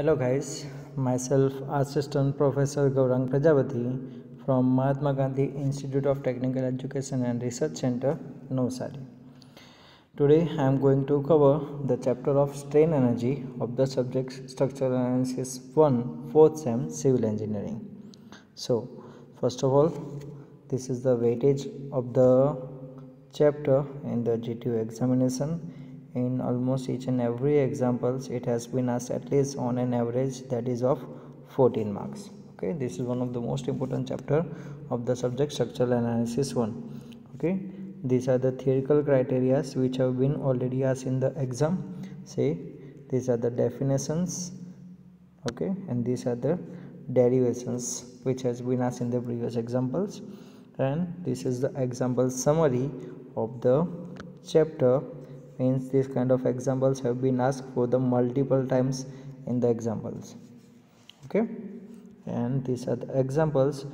Hello guys, myself Assistant Professor Gaurang Prajapati from Mahatma Gandhi Institute of Technical Education and Research Center, Navsari. Today I am going to cover the chapter of strain energy of the subject Structural Analysis 1 4th Sem Civil Engineering. So first of all, this is the weightage of the chapter in the GTU examination. In almost each and every examples it has been asked at least on an average that is of 14 marks. Okay, this is one of the most important chapter of the subject Structural Analysis 1. Okay, these are the theoretical criteria which have been already asked in the exam. Say these are the definitions, okay, and these are the derivations which has been asked in the previous examples, and this is the example summary of the chapter. Means these kind of examples have been asked for the multiple times in the examples. Okay, and these are the examples,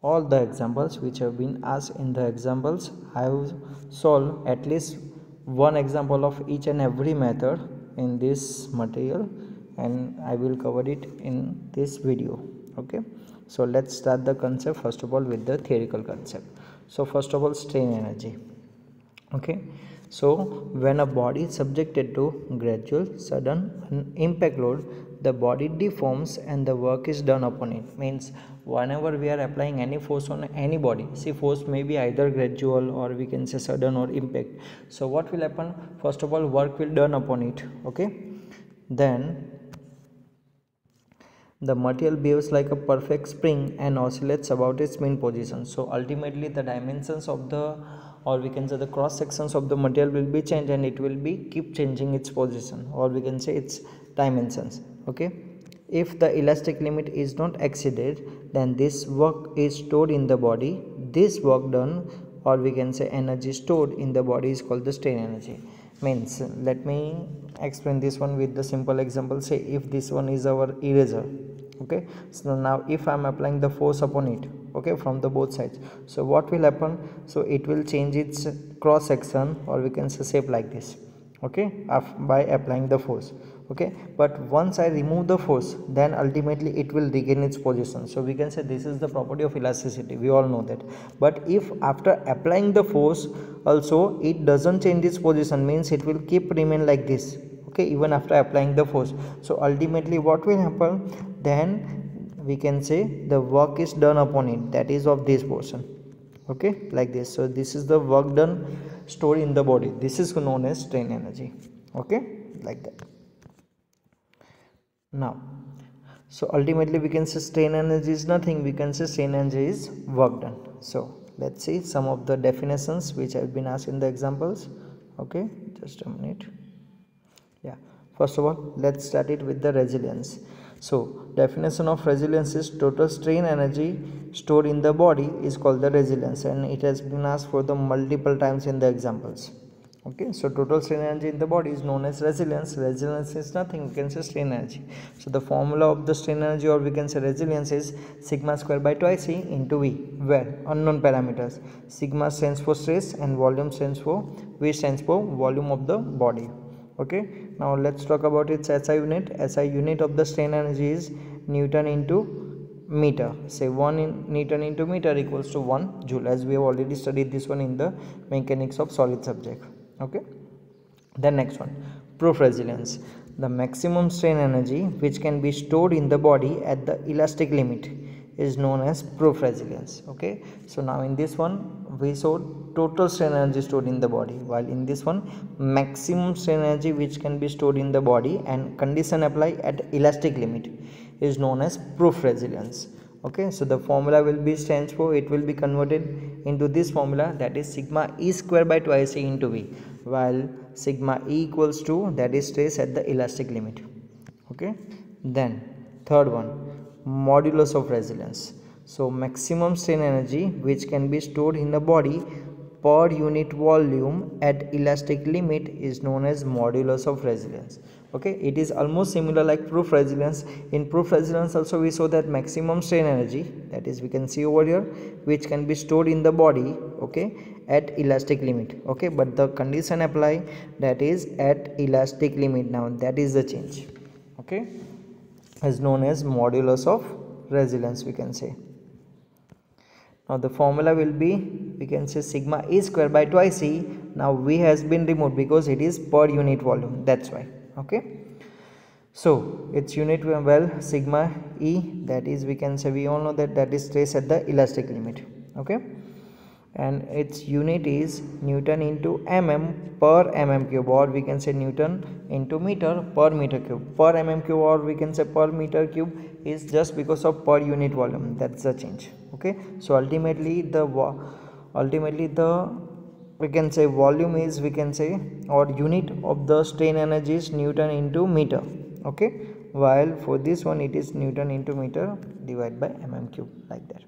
all the examples which have been asked in the examples. I have solved at least one example of each and every method in this material, and I will cover it in this video. Okay, so let's start the concept first of all with the theoretical concept. So first of all, strain energy. Okay, so when a body is subjected to gradual sudden impact load, the body deforms and the work is done upon it. Means whenever we are applying any force on any body, see, force may be either gradual or we can say sudden or impact. So what will happen? First of all, work will done upon it. Okay, then the material behaves like a perfect spring and oscillates about its mean position. So ultimately the dimensions of the, or we can say the cross sections of the material will be changed, and it will be keep changing its position, or we can say its dimensions. Okay, if the elastic limit is not exceeded, then this work is stored in the body. This work done, or we can say energy stored in the body, is called the strain energy. Means let me explain this one with the simple example. Say if this one is our eraser. Okay, so now if I am applying the force upon it, okay, from the both sides, so what will happen? So it will change its cross section, or we can say shape like this. Okay, by applying the force. Okay, but once I remove the force, then ultimately it will regain its position. So we can say this is the property of elasticity, we all know that. But if after applying the force also it doesn't change its position, means it will keep remain like this. Okay, even after applying the force. So ultimately what will happen? Then we can say the work is done upon it, that is of this portion. Okay, like this. So this is the work done stored in the body. This is known as strain energy. Okay, like that. Now, so ultimately we can say strain energy is nothing, we can say strain energy is work done. So let's see some of the definitions which have been asked in the examples. Okay, just a minute. Yeah, first of all, let's start it with the resilience. So definition of resilience is total strain energy stored in the body is called the resilience, and it has been asked for the multiple times in the examples. Okay, so total strain energy in the body is known as resilience. Resilience is nothing, we can say strain energy. So the formula of the strain energy, or we can say resilience, is sigma square by twice E into V, where unknown parameters. Sigma stands for stress and volume stands for, V stands for volume of the body. Okay, now let's talk about its SI unit. SI unit of the strain energy is Newton into meter. Say 1 Newton into meter equals to 1 joule, as we have already studied this one in the mechanics of solid subject. Okay, the next one, proof resilience. The maximum strain energy which can be stored in the body at the elastic limit is known as proof resilience. Okay, so now in this one we showed total strain energy stored in the body, while in this one maximum strain energy which can be stored in the body and condition apply at elastic limit is known as proof resilience. Okay, so the formula will be stands for, it will be converted into this formula, that is sigma E square by twice E into V, while sigma E equals to, that is stress at the elastic limit. Okay, then third one, modulus of resilience. So maximum strain energy which can be stored in the body per unit volume at elastic limit is known as modulus of resilience. Okay, it is almost similar like proof resilience. In proof resilience also we saw that maximum strain energy, that is we can see over here, which can be stored in the body, okay, at elastic limit. Okay, but the condition apply, that is at elastic limit. Now that is the change. Okay, is known as modulus of resilience, we can say. Now the formula will be, we can say, sigma E square by twice E. Now V has been removed because it is per unit volume, that's why. Okay, so its unit, well, sigma E, that is, we can say, we all know that that is stress at the elastic limit. Okay, and its unit is Newton into mm per mm cube, or we can say Newton into meter per meter cube. Per mm cube, or we can say per meter cube, is just because of per unit volume, that's the change. Okay, so ultimately the we can say volume is, we can say, or unit of the strain energy is Newton into meter. Okay, while for this one it is Newton into meter divided by mm cube, like that.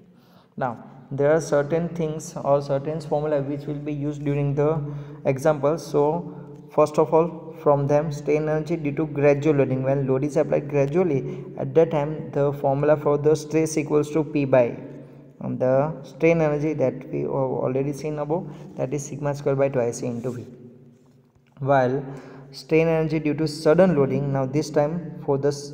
Now there are certain things or certain formula which will be used during the example. So first of all, from them, strain energy due to gradual loading. When load is applied gradually, at that time the formula for the stress equals to P by the strain energy that we have already seen above, that is sigma square by twice E into V. While strain energy due to sudden loading, now this time for this,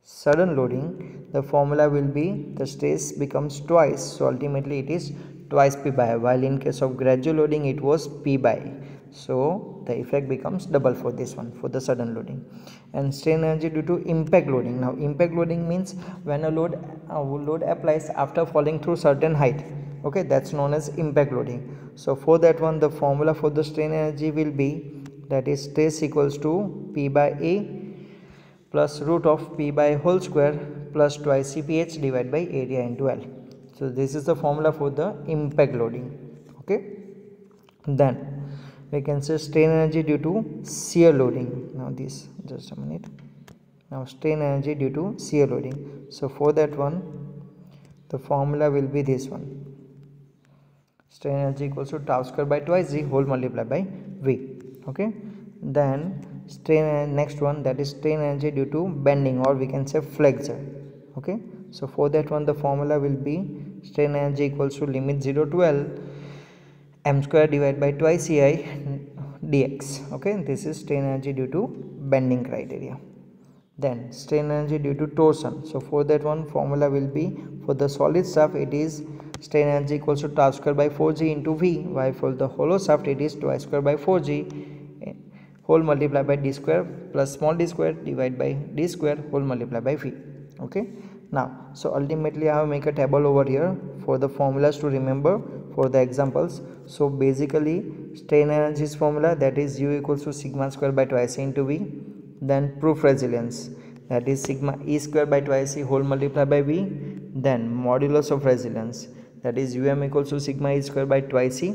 sudden loading, the formula will be, the stress becomes twice, so ultimately it is twice P by, while in case of gradual loading it was P by, so the effect becomes double for this one, for the sudden loading. And strain energy due to impact loading. Now impact loading means when a load applies after falling through certain height. Okay, that's known as impact loading. So for that one, the formula for the strain energy will be, that is stress equals to P by A plus root of P by whole square plus twice CPH divided by area into L. So this is the formula for the impact loading. Okay, then we can say strain energy due to shear loading. Now this, now strain energy due to shear loading. So for that one, the formula will be this one, strain energy equals to tau square by twice G whole multiplied by V. Okay, then next one, that is strain energy due to bending, or we can say flexure. Okay, so for that one, the formula will be strain energy equals to limit 0 to L m square divided by twice Ci dx. Okay, this is strain energy due to bending criteria. Then strain energy due to torsion. So for that one, formula will be, for the solid shaft it is strain energy equals to tau square by 4G into V, while for the hollow shaft it is twice square by 4G whole multiplied by d square plus small d square divided by d square whole multiplied by V. Okay, now so ultimately I have make a table over here for the formulas to remember for the examples. So basically strain energy's formula, that is U equals to sigma square by twice E into V. Then proof resilience, that is sigma E square by twice E whole multiplied by V. Then modulus of resilience, that is Um equals to sigma E square by twice E.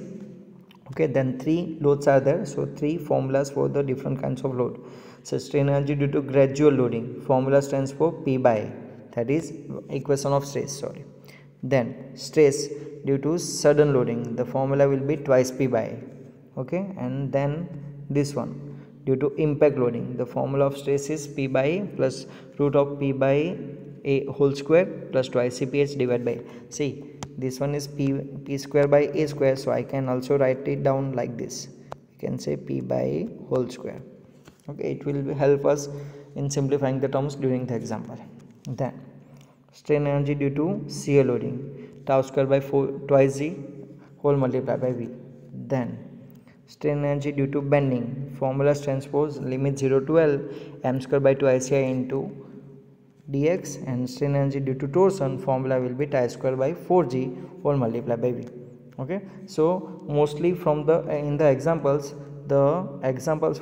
Okay, then three loads are there, so three formulas for the different kinds of load. So strain energy due to gradual loading, formula stands for P by, that is equation of stress, sorry. Then stress due to sudden loading, the formula will be twice P by. Okay, and then this one, due to impact loading, the formula of stress is P by A plus root of P by A whole square plus twice CPH divided by, see, this one is P square by A square, so I can also write it down like this, you can say P by A whole square. Okay, it will help us in simplifying the terms during the example. Then strain energy due to shear loading, tau square by 4 twice G whole multiplied by V. Then strain energy due to bending, formula stands for limit 0 to L m square by twice I into dx, and strain energy due to torsion, formula will be tau square by 4G whole multiplied by V. Okay, so mostly from the in the examples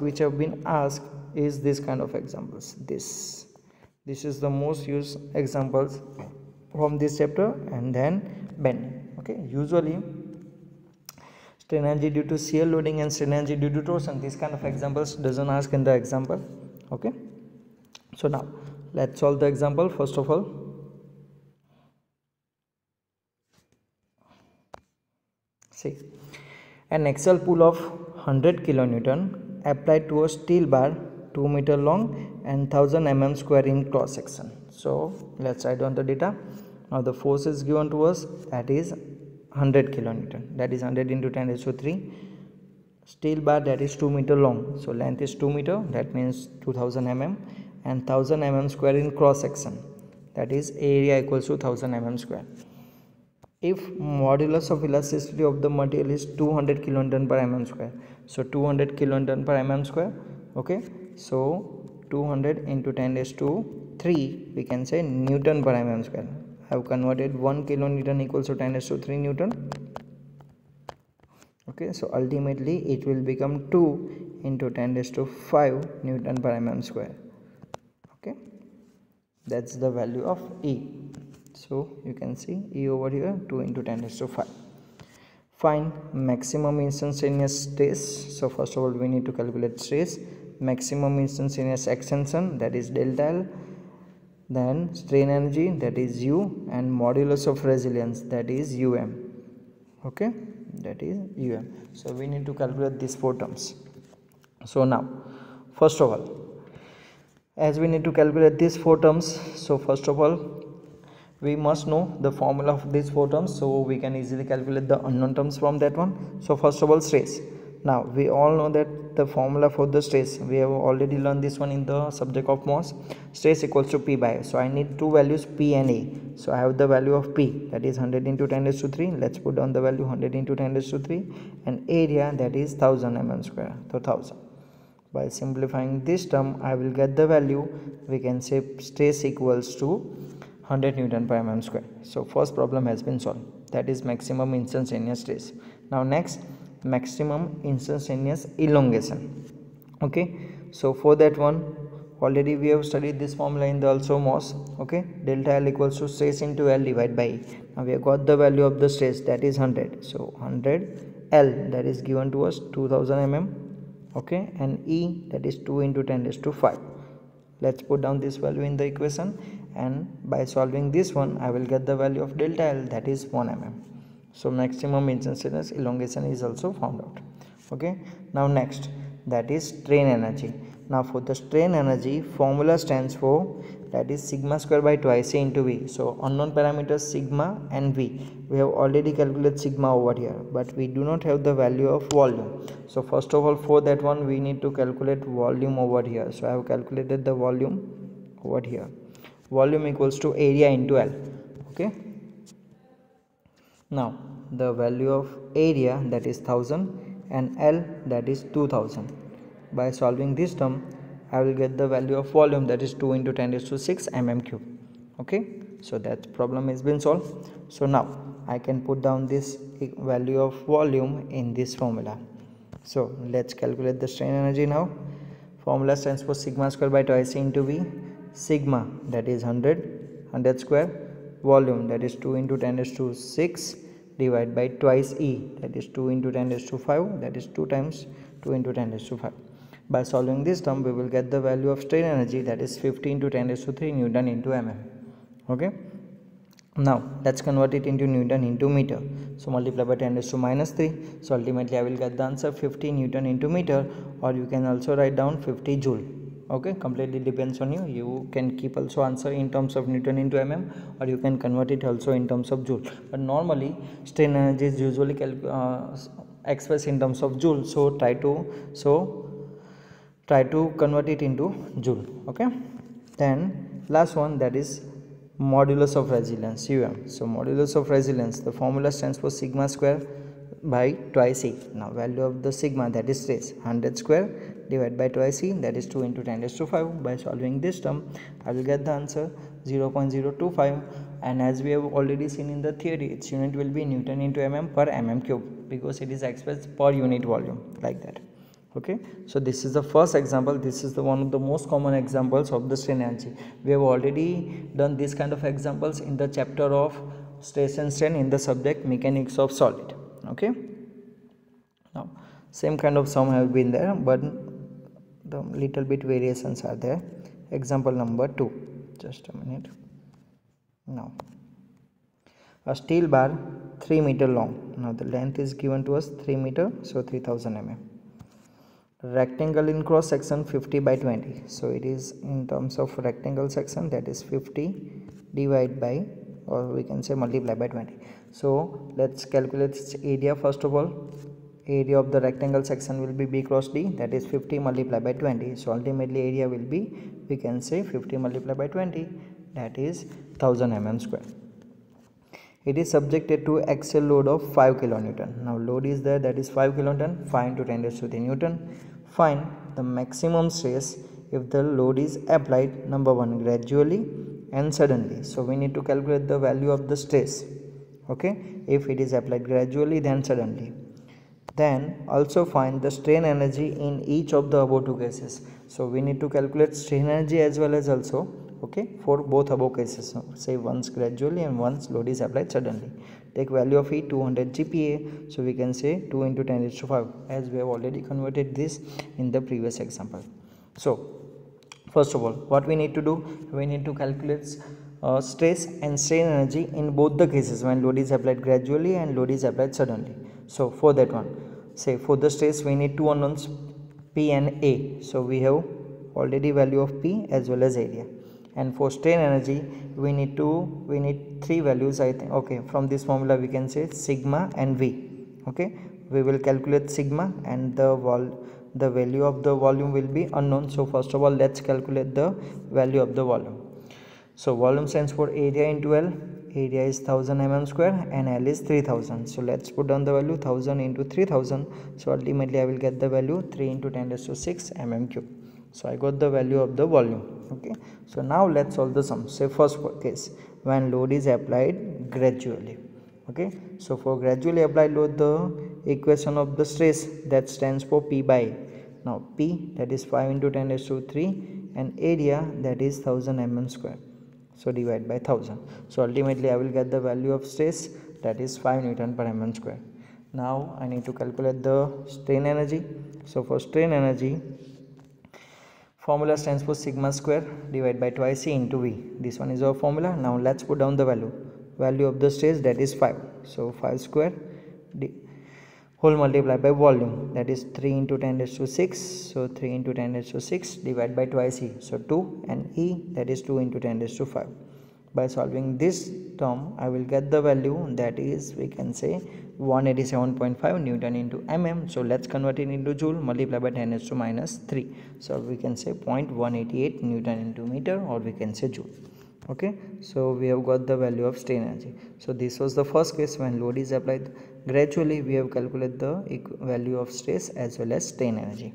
which have been asked is this kind of examples. This is the most used examples from this chapter, and then bending. Okay, usually strain energy due to shear loading and strain energy due to torsion, this kind of examples doesn't ask in the example. Okay, so now let's solve the example. First of all, see, an axial pull of 100 kilonewton applied to a steel bar 2 meter long and 1000 mm square in cross section. So let's write down the data. Now the force is given to us, that is 100 kilonewton, that is 100 into 10 raised to 3 steel bar that is 2 meter long, so length is 2 meter, that means 2000 mm, and 1000 mm square in cross section, that is area equals to 1000 mm square. If modulus of elasticity of the material is 200 kilonewton per mm square, so 200 kilonewton per mm square, okay, so 200 into 10 raised to 3, we can say newton per mm square. I have converted 1 kilonewton equals to 10 raised to 3 newton. Okay, so ultimately it will become 2 into 10 raised to 5 newton per mm square. Okay, that's the value of E. So you can see E over here, 2 into 10 raised to 5. Find maximum instantaneous stress. So first of all we need to calculate stress. Maximum instantaneous extension, that is delta L, then strain energy, that is U, and modulus of resilience, that is UM. Okay, that is UM. So we need to calculate these four terms. So now first of all, as we need to calculate these four terms, so first of all we must know the formula of these four terms, so we can easily calculate the unknown terms from that one. So first of all, stress. Now we all know that the formula for the stress, we have already learned this one in the subject of mass. Stress equals to P by A. So I need two values, P and A. So I have the value of P, that is 100 into 10 raised to 3. Let's put down the value 100 into 10 raised to 3, and area, that is 1000 mm square, so 1000. By simplifying this term, I will get the value, we can say stress equals to 100 Newton per mm square. So first problem has been solved, that is maximum instantaneous stress. Now next, maximum instantaneous elongation. Okay, so for that one already we have studied this formula in the also MOS. Okay, delta L equals to stress into L divided by E. Now we have got the value of the stress, that is 100. So 100 L, that is given to us 2000 mm. Okay, and E, that is 2 into 10 raised to 5. Let's put down this value in the equation, and by solving this one I will get the value of delta L, that is 1 mm. So maximum instantaneous elongation is also found out. Okay, now next, that is strain energy. Now for the strain energy, formula stands for, that is sigma square by twice A into V. So unknown parameters sigma and V, we have already calculated sigma over here, but we do not have the value of volume. So first of all, for that one we need to calculate volume over here. So I have calculated the volume over here. Volume equals to area into L. Okay, now the value of area, that is 1000, and L, that is 2000. By solving this term I will get the value of volume, that is 2 into 10 raised to 6 mm cube. Okay, so that problem has been solved. So now I can put down this value of volume in this formula. So let's calculate the strain energy now. Formula stands for sigma square by twice A into V. Sigma, that is 100 square, volume, that is 2 into 10 raised to 6 divided by twice E, that is 2 into 10 raised to 5, that is 2 times 2 into 10 raised to 5. By solving this term we will get the value of strain energy, that is 50 into 10 raised to 3 Newton into mm. Okay, now let's convert it into Newton into meter. So multiply by 10 raised to minus 3. So ultimately I will get the answer 50 Newton into meter, or you can also write down 50 joule. Okay, completely depends on you. You can keep also answer in terms of Newton into mm, or you can convert it also in terms of joule. But normally strain energy is usually expressed in terms of joule, so try to convert it into joule. Okay, then last one, that is modulus of resilience, UM. So modulus of resilience, the formula stands for sigma square by twice E. Now value of the sigma, that is stress, 100 square divided by twice E, that is 2 into 10 raised to 5. By solving this term I will get the answer 0.025, and as we have already seen in the theory, its unit will be Newton into mm per mm cube, because it is expressed per unit volume, like that. Okay, so this is the first example. This is the one of the most common examples of the strain energy. We have already done this kind of examples in the chapter of stress and strain in the subject mechanics of solid. Okay, now same kind of sum have been there, but the little bit variations are there. Example number 2, just a minute. Now a steel bar 3 meter long. Now the length is given to us 3 meter, so 3000 mm. Rectangle in cross section 50 by 20. So it is in terms of rectangle section, that is 50 divided by, or we can say multiply by 20. So let's calculate its area first of all. area of the rectangle section will be B cross D, that is 50 multiplied by 20. So ultimately area will be, we can say 50 multiplied by 20, that is 1000 mm square. It is subjected to axial load of 5 kilonewton. Now load is there, that is 5 kilonewton, 5 into 10 raised to 3 Newton. Find the maximum stress if the load is applied, number 1, gradually and suddenly. So we need to calculate the value of the stress, okay, if it is applied gradually then suddenly. Then also find the strain energy in each of the above two cases. So we need to calculate strain energy as well as also, okay, for both above cases. So say once gradually and once load is applied suddenly. Take value of E 200 GPa. So we can say 2 into 10 raised to 5, as we have already converted this in the previous example. So first of all, what we need to do, we need to calculate stress and strain energy in both the cases when load is applied gradually and load is applied suddenly. So for that one, say for the stress we need two unknowns, P and A. So we have already value of P as well as area. And for strain energy we need three values, I think. Okay, from this formula we can say sigma and V. Okay, we will calculate sigma and the value of the volume will be unknown. So first of all, let's calculate the value of the volume. So volume stands for area into L. Area is 1000 mm square and L is 3000. So let's put down the value 1000 into 3000. So ultimately I will get the value 3 into 10 raised to 6 mm cube. So I got the value of the volume. Okay, so now let's solve the sum. Say first case, when load is applied gradually. Okay, so for gradually applied load, the equation of the stress, that stands for P by A. Now P, that is 5 into 10 raised to 3, and area, that is 1000 mm square. So divide by 1000. So ultimately I will get the value of stress, that is 5 Newton per mm square. Now I need to calculate the strain energy. So for strain energy, formula stands for sigma square divided by twice E into V. This one is our formula. Now let's put down the value of the stress, that is 5. So 5 square whole multiplied by volume, that is 3 into 10 raised to 6. So 3 into 10 raised to 6 divided by twice E. So 2, and E, that is 2 into 10 raised to 5. By solving this term I will get the value, that is, we can say 187.5 Newton into mm. So let's convert it into joule, multiply by 10 raised to minus 3. So we can say 0.188 Newton into meter, or we can say joule. Okay, so we have got the value of strain energy. So this was the first case when load is applied gradually. We have calculated the value of stress as well as strain energy.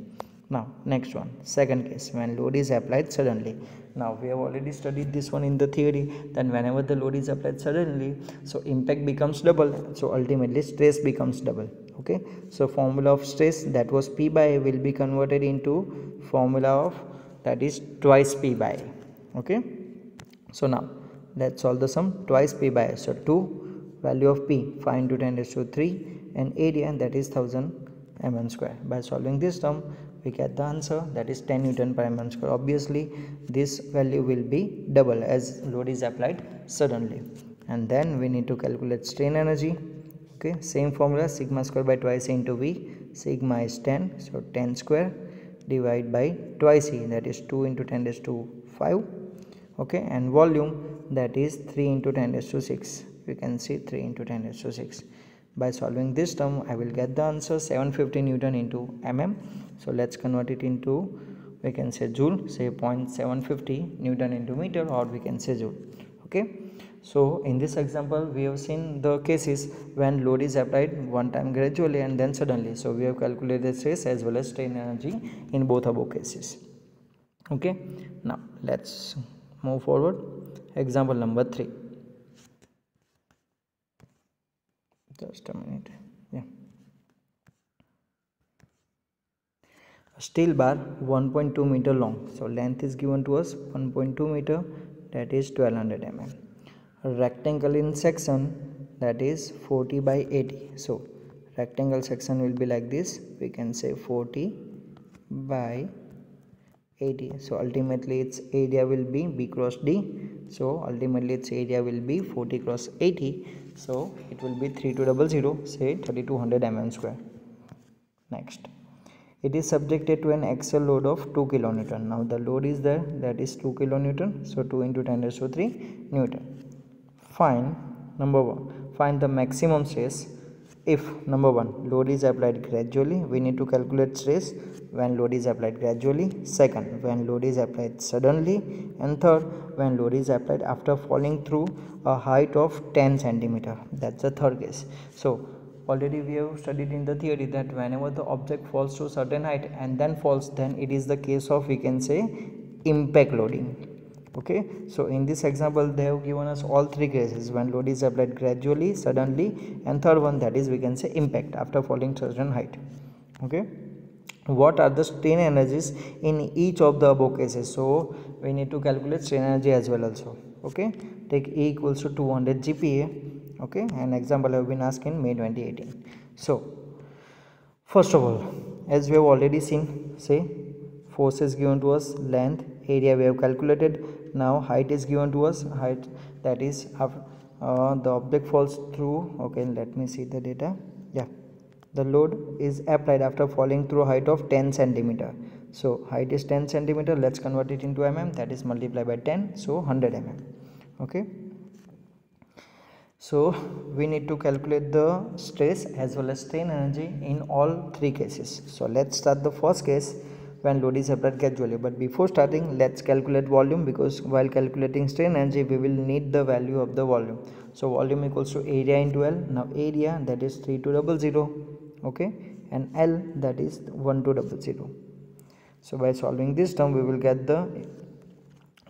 Now next one, second case, when load is applied suddenly. Now we have already studied this one in the theory, that whenever the load is applied suddenly, so impact becomes double, so ultimately stress becomes double. Okay, so formula of stress, that was P by A, will be converted into formula of, that is twice P by A. Okay, so now let's solve the sum. Twice P by A, so 2, value of P 5 into 10 raised to 3, and area, that is 1000 mm square. By solving this term we get the answer, that is 10 Newton per mm square. Obviously this value will be double as load is applied suddenly. And then we need to calculate strain energy. Okay, same formula, sigma square by twice E into V. Sigma is 10, so 10 square divide by twice E, that is 2 into 10 raised to 5. Okay, and volume, that is 3 into 10 raised to 6. We can see 3 into 10 raised to 6. By solving this term I will get the answer 750 Newton into mm. So let's convert it into, we can say joule, say 0.750 Newton into meter, or we can say joule. Okay, so in this example we have seen the cases when load is applied one time gradually and then suddenly. So we have calculated stress as well as strain energy in both above cases. Okay, now let's move forward. Example number 3. Just a minute. Yeah, a steel bar 1.2 meter long. So length is given to us 1.2 meter, that is 1200 mm. A rectangle in section, that is 40 by 80. So rectangle section will be like this. We can say 40 by 80. So ultimately its area will be B cross D. So ultimately its area will be 40 cross 80. So it will be 3200, say 3200 mm square. Next, it is subjected to an axial load of 2 kilonewton. Now the load is there, that is 2 kilonewton. So 2 into 10 raised to 3 Newton. Find, number 1, find the maximum stress If number 1 load is applied gradually, we need to calculate stress when load is applied gradually. Second, when load is applied suddenly. And third, when load is applied after falling through a height of 10 centimeter. That's the third case. So already we have studied in the theory that whenever the object falls to a certain height and then falls, then it is the case of, we can say, impact loading. Okay, so in this example they have given us all three cases: when load is applied gradually, suddenly, and third one, that is, we can say, impact after falling certain height. Okay, what are the strain energies in each of the above cases? So we need to calculate strain energy as well also. Okay, take E equals to 200 GPa. Okay, an example have been asked in May 2018. So first of all, as we have already seen, say force is given to us, length, area we have calculated. Now height is given to us, height, that is the object falls through. Okay, let me see the data. Yeah, the load is applied after falling through a height of 10 centimeter. So height is 10 centimeter. Let's convert it into mm, that is multiply by 10, so 100 mm. Okay, so we need to calculate the stress as well as strain energy in all three cases. So let's start the first case, when load is applied gradually. But before starting, let's calculate volume, because while calculating strain energy we will need the value of the volume. So volume equals to area into L. Now area, that is 3200, okay, and L, that is 1200. So by solving this term we will get the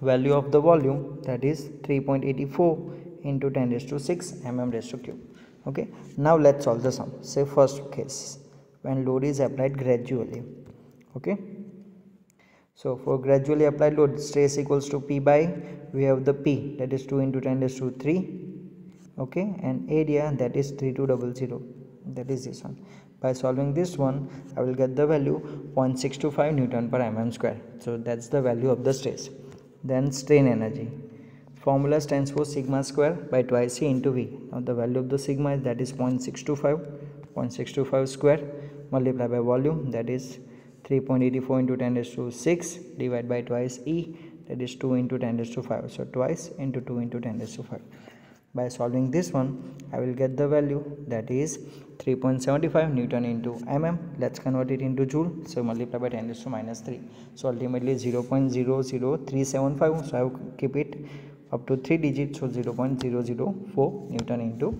value of the volume, that is 3.84 into 10 raised to 6 mm raised to cube. Okay, now let's solve the sum. Say first case, when load is applied gradually. Okay, so for gradually applied load, stress equals to P by, we have the P, that is 2 into 10 raised to 3. Okay, and area, that is 3200, that is this one. By solving this one, I will get the value 0.625 Newton per mm square. So that's the value of the stress. Then strain energy, formula stands for sigma square by twice C into V. Now the value of the sigma is, that is 0.625 square multiplied by volume, that is 3.84 into 10 raised to 6 divided by twice E, that is 2 into 10 raised to 5. So twice into 2 into 10 raised to 5. By solving this one, I will get the value, that is 3.75 Newton into mm. Let's convert it into joule. So multiply by 10 raised to minus 3. So ultimately 0.00375. So I will keep it up to 3 digits. So 0.004 Newton into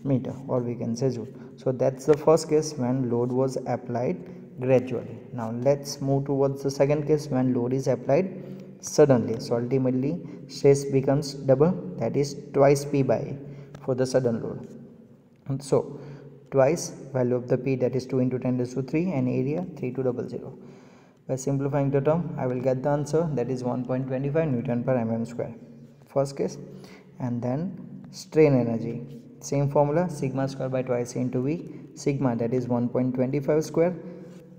meter, or we can say joule. So that's the first case, when load was applied gradually. Now let's move towards the second case, when load is applied suddenly. So ultimately stress becomes double, that is twice P by A for the sudden load. And so twice value of the P, that is 2 into 10 raised to 3, and area 3200. By simplifying the term, I will get the answer, that is 1.25 Newton per mm square. First case. And then strain energy, same formula, sigma square by twice A into V. Sigma, that is 1.25 square.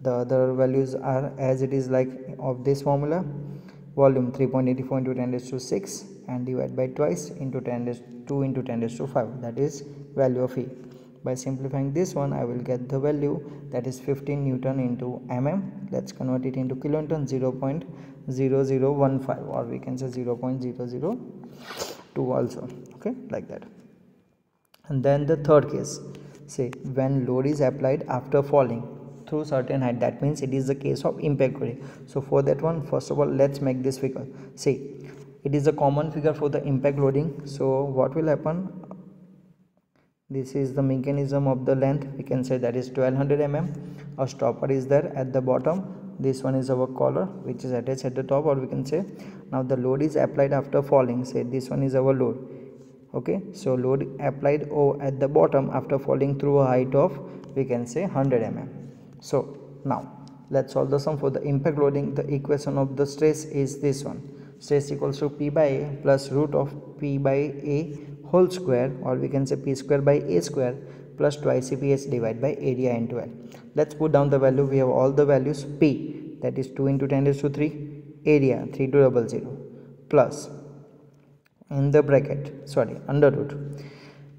The other values are as it is, like of this formula. Volume 3.84 into 10 raised to 6 and divide by twice into 10 raised 2 into 10 raised to 5, that is value of E. By simplifying this one, I will get the value, that is 15 Newton into mm. Let's convert it into kilonewton, 0.0015, or we can say 0.002 also. Okay, like that. And then the third case, say when load is applied after falling through certain height, that means it is the case of impact loading. So for that one, first of all, let's make this figure. See, it is a common figure for the impact loading. So what will happen, this is the mechanism of the length, we can say, that is 1200 mm. A stopper is there at the bottom, this one is our collar which is attached at the top, or we can say, now the load is applied after falling. Say this one is our load. Okay, so load applied at the bottom after falling through a height of, we can say, 100 mm. So now let's solve the sum for the impact loading. The equation of the stress is this one, stress equals to P by A plus root of P by A whole square, or we can say P square by A square plus twice CPS divided by area into L. Let's put down the value. We have all the values. P, that is 2 into 10 raised to 3, area 3200 plus, in the bracket, under root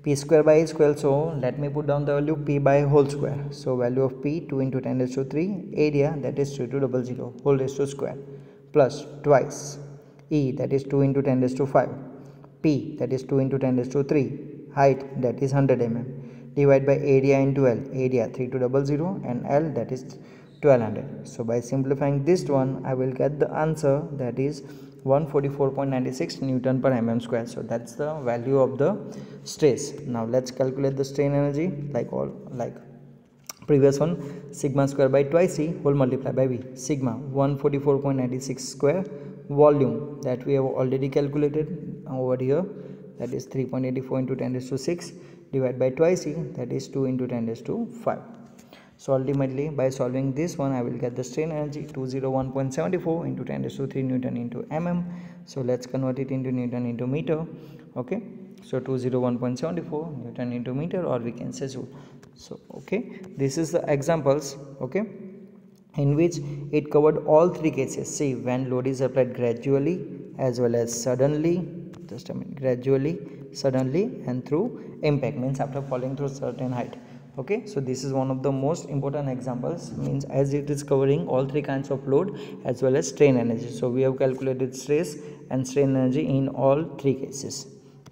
P square by A square. So let me put down the value, P by whole square. So value of P, 2 into 10 raised to 3, area, that is 3200 whole raised to square, plus twice E, that is 2 into 10 raised to 5, P, that is 2 into 10 raised to 3, height, that is 100 mm, divide by area into L. Area 3200 and L, that is 1200. So by simplifying this one, I will get the answer, that is 144.96 Newton per mm square. So that's the value of the stress. Now let's calculate the strain energy like previous one. Sigma square by twice E whole multiplied by V. Sigma 144.96 square, volume that we have already calculated over here, that is 3.84 into 10 raised to 6 divided by twice E, that is 2 into 10 raised to 5. So ultimately by solving this one, I will get the strain energy 201.74 into 10 raised to 3 Newton into mm. So let's convert it into Newton into meter. Okay, so 201.74 Newton into meter, or we can say joule. So okay, this is the examples, okay, in which it covered all three cases. See, when load is applied gradually as well as suddenly, just a minute, gradually, suddenly, and through impact, means after falling through certain height. Okay, so this is one of the most important examples, means as it is covering all three kinds of load as well as strain energy. So we have calculated stress and strain energy in all three cases.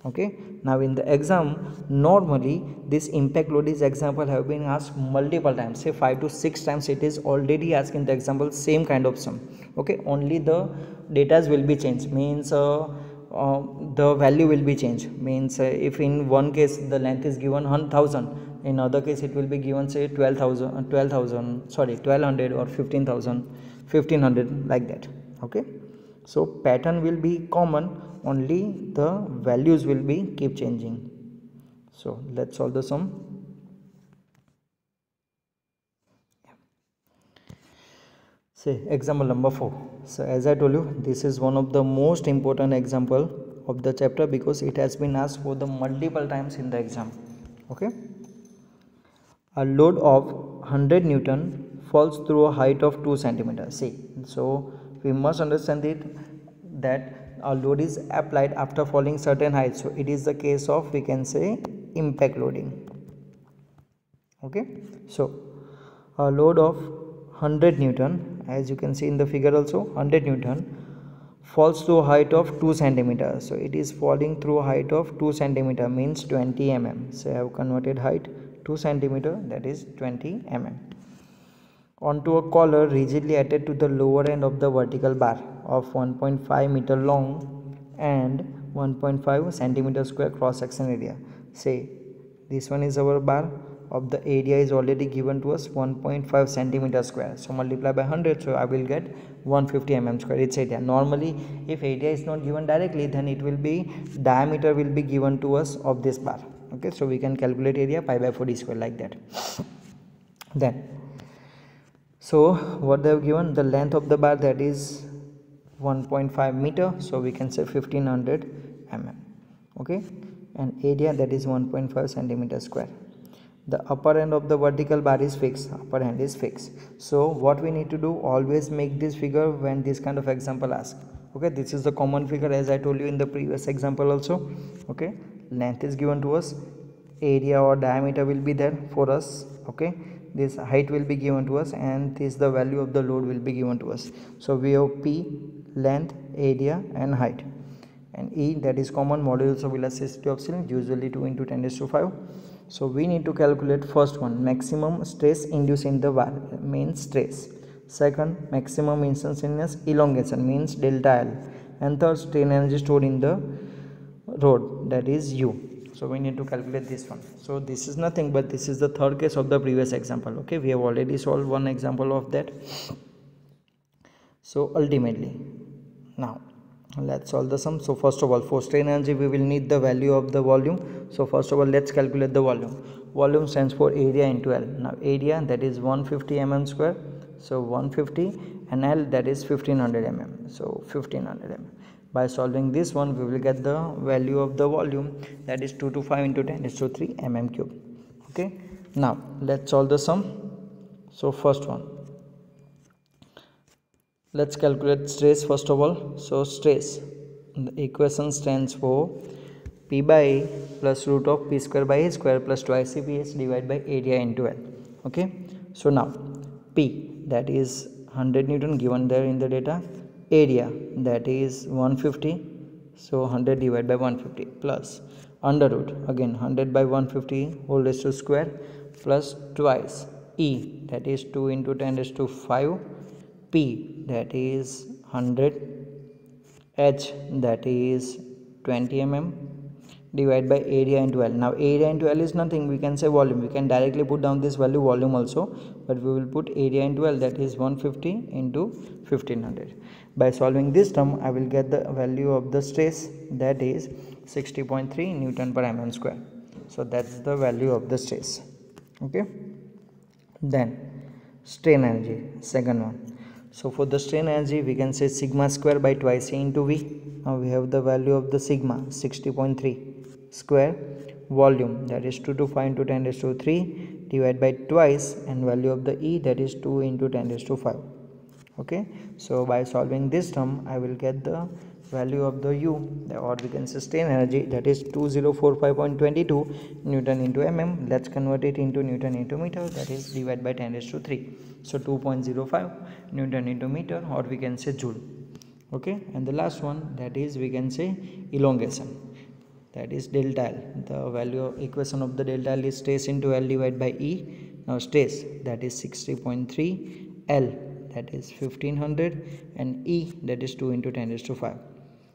Okay, now in the exam, normally this impact load is example have been asked multiple times, say 5 to 6 times it is already asked in the example, same kind of sum. Okay, only the datas will be changed, means the value will be changed, means if in one case the length is given 1000, in other case it will be given say 1200 or 1500 like that. Okay, so pattern will be common, only the values will be keep changing. So let's solve the sum. Say example number 4. So as I told you, this is one of the most important example of the chapter because it has been asked for the multiple times in the exam. Okay, a load of 100 Newton falls through a height of 2 centimeters. See, so we must understand it that a load is applied after falling certain height. So it is the case of, we can say, impact loading. Okay, so a load of 100 Newton, as you can see in the figure also, 100 Newton falls to a height of 2 centimeters. So it is falling through a height of 2 centimeter, means 20 mm. So I have converted height 2 centimeter, that is 20 mm, onto a collar rigidly attached to the lower end of the vertical bar of 1.5 meter long and 1.5 centimeter square cross section area. Say this one is our bar, of the area is already given to us 1.5 centimeter square, so multiply by 100, so I will get 150 mm square its area. Normally if area is not given directly, then it will be diameter will be given to us of this bar. Okay, so we can calculate area pi by 4 d square like that. Then so what they have given, the length of the bar, that is 1.5 meter, so we can say 1500 mm. Okay, and area, that is 1.5 centimeter square. The upper end of the vertical bar is fixed, upper end is fixed. So what we need to do, always make this figure when this kind of example asked. Okay, this is the common figure as I told you in the previous example also. Okay, length is given to us, area or diameter will be there for us. Okay, this height will be given to us, and this the value of the load will be given to us. So we have P, length, area and height, and E, that is common, modulus of elasticity of cylinder, usually 2 into 10 raised to 5. So we need to calculate first one, maximum stress induced in the bar, means stress. Second, maximum instantaneous elongation, means delta L. And third, strain energy stored in the rod, that is U. So we need to calculate this one. So this is nothing but this is the third case of the previous example. Okay, we have already solved one example of that. So ultimately, now let's solve the sum. So first of all, for strain energy we will need the value of the volume. So first of all, let's calculate the volume. Volume stands for area into L. Now area, that is 150 mm square, so 150, and L, that is 1500 mm, so 1500 mm. By solving this one, we will get the value of the volume, that is 225 into 10 raised to 3 mm cube. Okay, now let's solve the sum. So first one, let's calculate stress first of all. So stress, the equation stands for P by A plus root of P square by A square plus twice CPH divided by area into L. Okay, so now P, that is 100 Newton given there in the data, area, that is 150, so 100 divided by 150 plus under root again 100 by 150 whole raised to square plus twice E, that is 2 into 10 raised to 5, P, that is 100, H, that is 20 mm, divide by area into L. Now area into L is nothing, we can say volume. We can directly put down this value volume also, but we will put area into L, that is 150 into 1500. By solving this term I will get the value of the stress, that is 60.3 Newton per mm square. So that's the value of the stress. Okay, then strain energy, second one. So for the strain energy we can say sigma square by twice A into V. Now we have the value of the sigma 60.3 square, volume that is 225 into 10 raised to 3 divided by twice, and value of the E, that is 2 into 10 raised to 5. Okay, so by solving this term I will get the value of the U, or we can say strain energy, that is 2045.22 Newton into mm. Let's convert it into Newton into meter, that is divided by 10 raised to 3. So 2.05 Newton into meter, or we can say joule. Okay, and the last one, that is we can say elongation, that is delta L. The value of equation of the delta L is stress into L divided by E. Now stress, that is 60.3, L, that is 1500, and E, that is 2 into 10 raised to 5.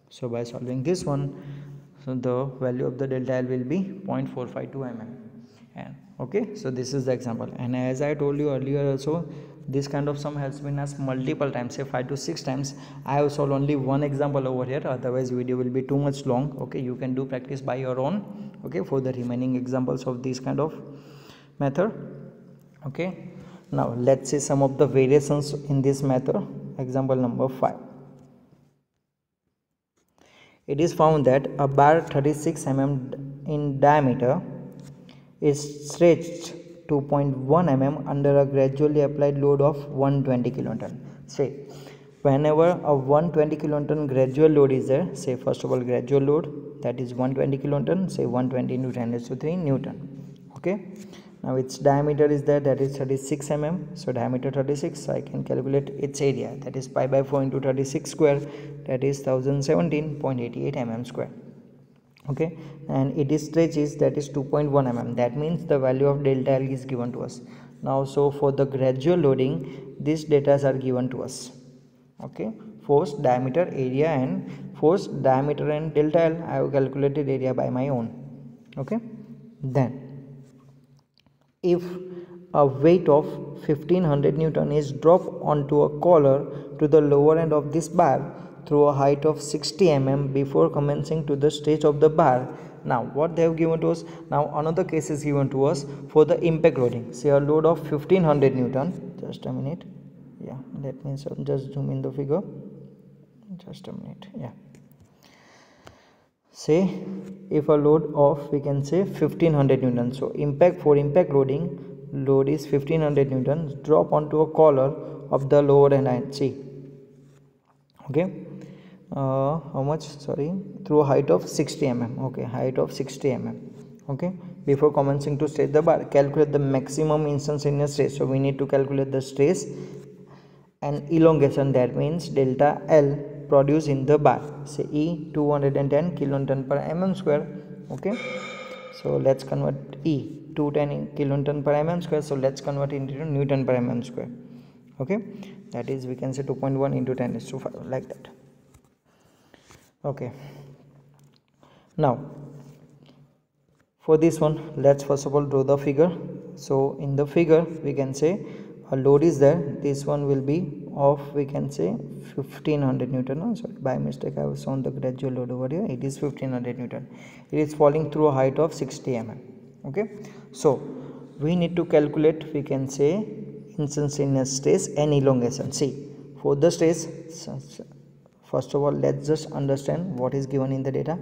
So by solving this one, so the value of the delta L will be 0.452 mm. And okay, so this is the example, and as I told you earlier also, this kind of sum has been asked multiple times, say 5 to 6 times. I have solved only one example over here, otherwise video will be too much long. Okay, you can do practice by your own, okay, for the remaining examples of this kind of method. Okay, now let's see some of the variations in this method. Example number 5. It is found that a bar 36 mm in diameter is stretched 2.1 mm under a gradually applied load of 120 kilonewton. Say whenever a 120 kilonewton gradual load is there, say first of all gradual load, that is 120 kilonewton, say 120 into 10 raised to 3 Newton. Okay, now its diameter is there, that is 36 mm. So diameter 36, so I can calculate its area, that is pi by 4 into 36 square, that is 1017.88 mm square. Okay, and it is stretches, that is 2.1 mm. That means the value of delta L is given to us. Now so for the gradual loading, these data are given to us. Okay, force, diameter, area, and force, diameter, and delta L, I have calculated area by my own. Okay, then if a weight of 1500 Newton is dropped onto a collar to the lower end of this bar through a height of 60 mm before commencing to the stage of the bar. Now what they have given to us, now another case is given to us for the impact loading. Say a load of 1500 Newton, just a minute, yeah, that means I'll just zoom in the figure, just a minute, yeah. Say if a load of, we can say 1500 Newton, so impact loading, load is 1500 Newton, drop onto a collar of the lower end, see, okay, how much, sorry, through a height of 60 mm. Okay, height of 60 mm. Okay, before commencing to stage the bar, calculate the maximum instantaneous stress. So we need to calculate the stress and elongation, that means delta L produced in the bar. Say E 210 kilonewton per mm square. Okay, so let's convert E 210 kilonewton per mm square, so let's convert it into Newton per mm square. Okay, that is we can say 2.1 into 10 raised to 5, like that. Okay, now for this one, let's first of all draw the figure. So in the figure we can say a load is there, this one will be of, we can say 1500 Newton. Oh, sorry, by mistake I have shown the gradual load over here, it is 1500 Newton. It is falling through a height of 60 mm. Okay, so we need to calculate, we can say instantaneous stress and elongation. See, for the stress, first of all let's just understand what is given in the data.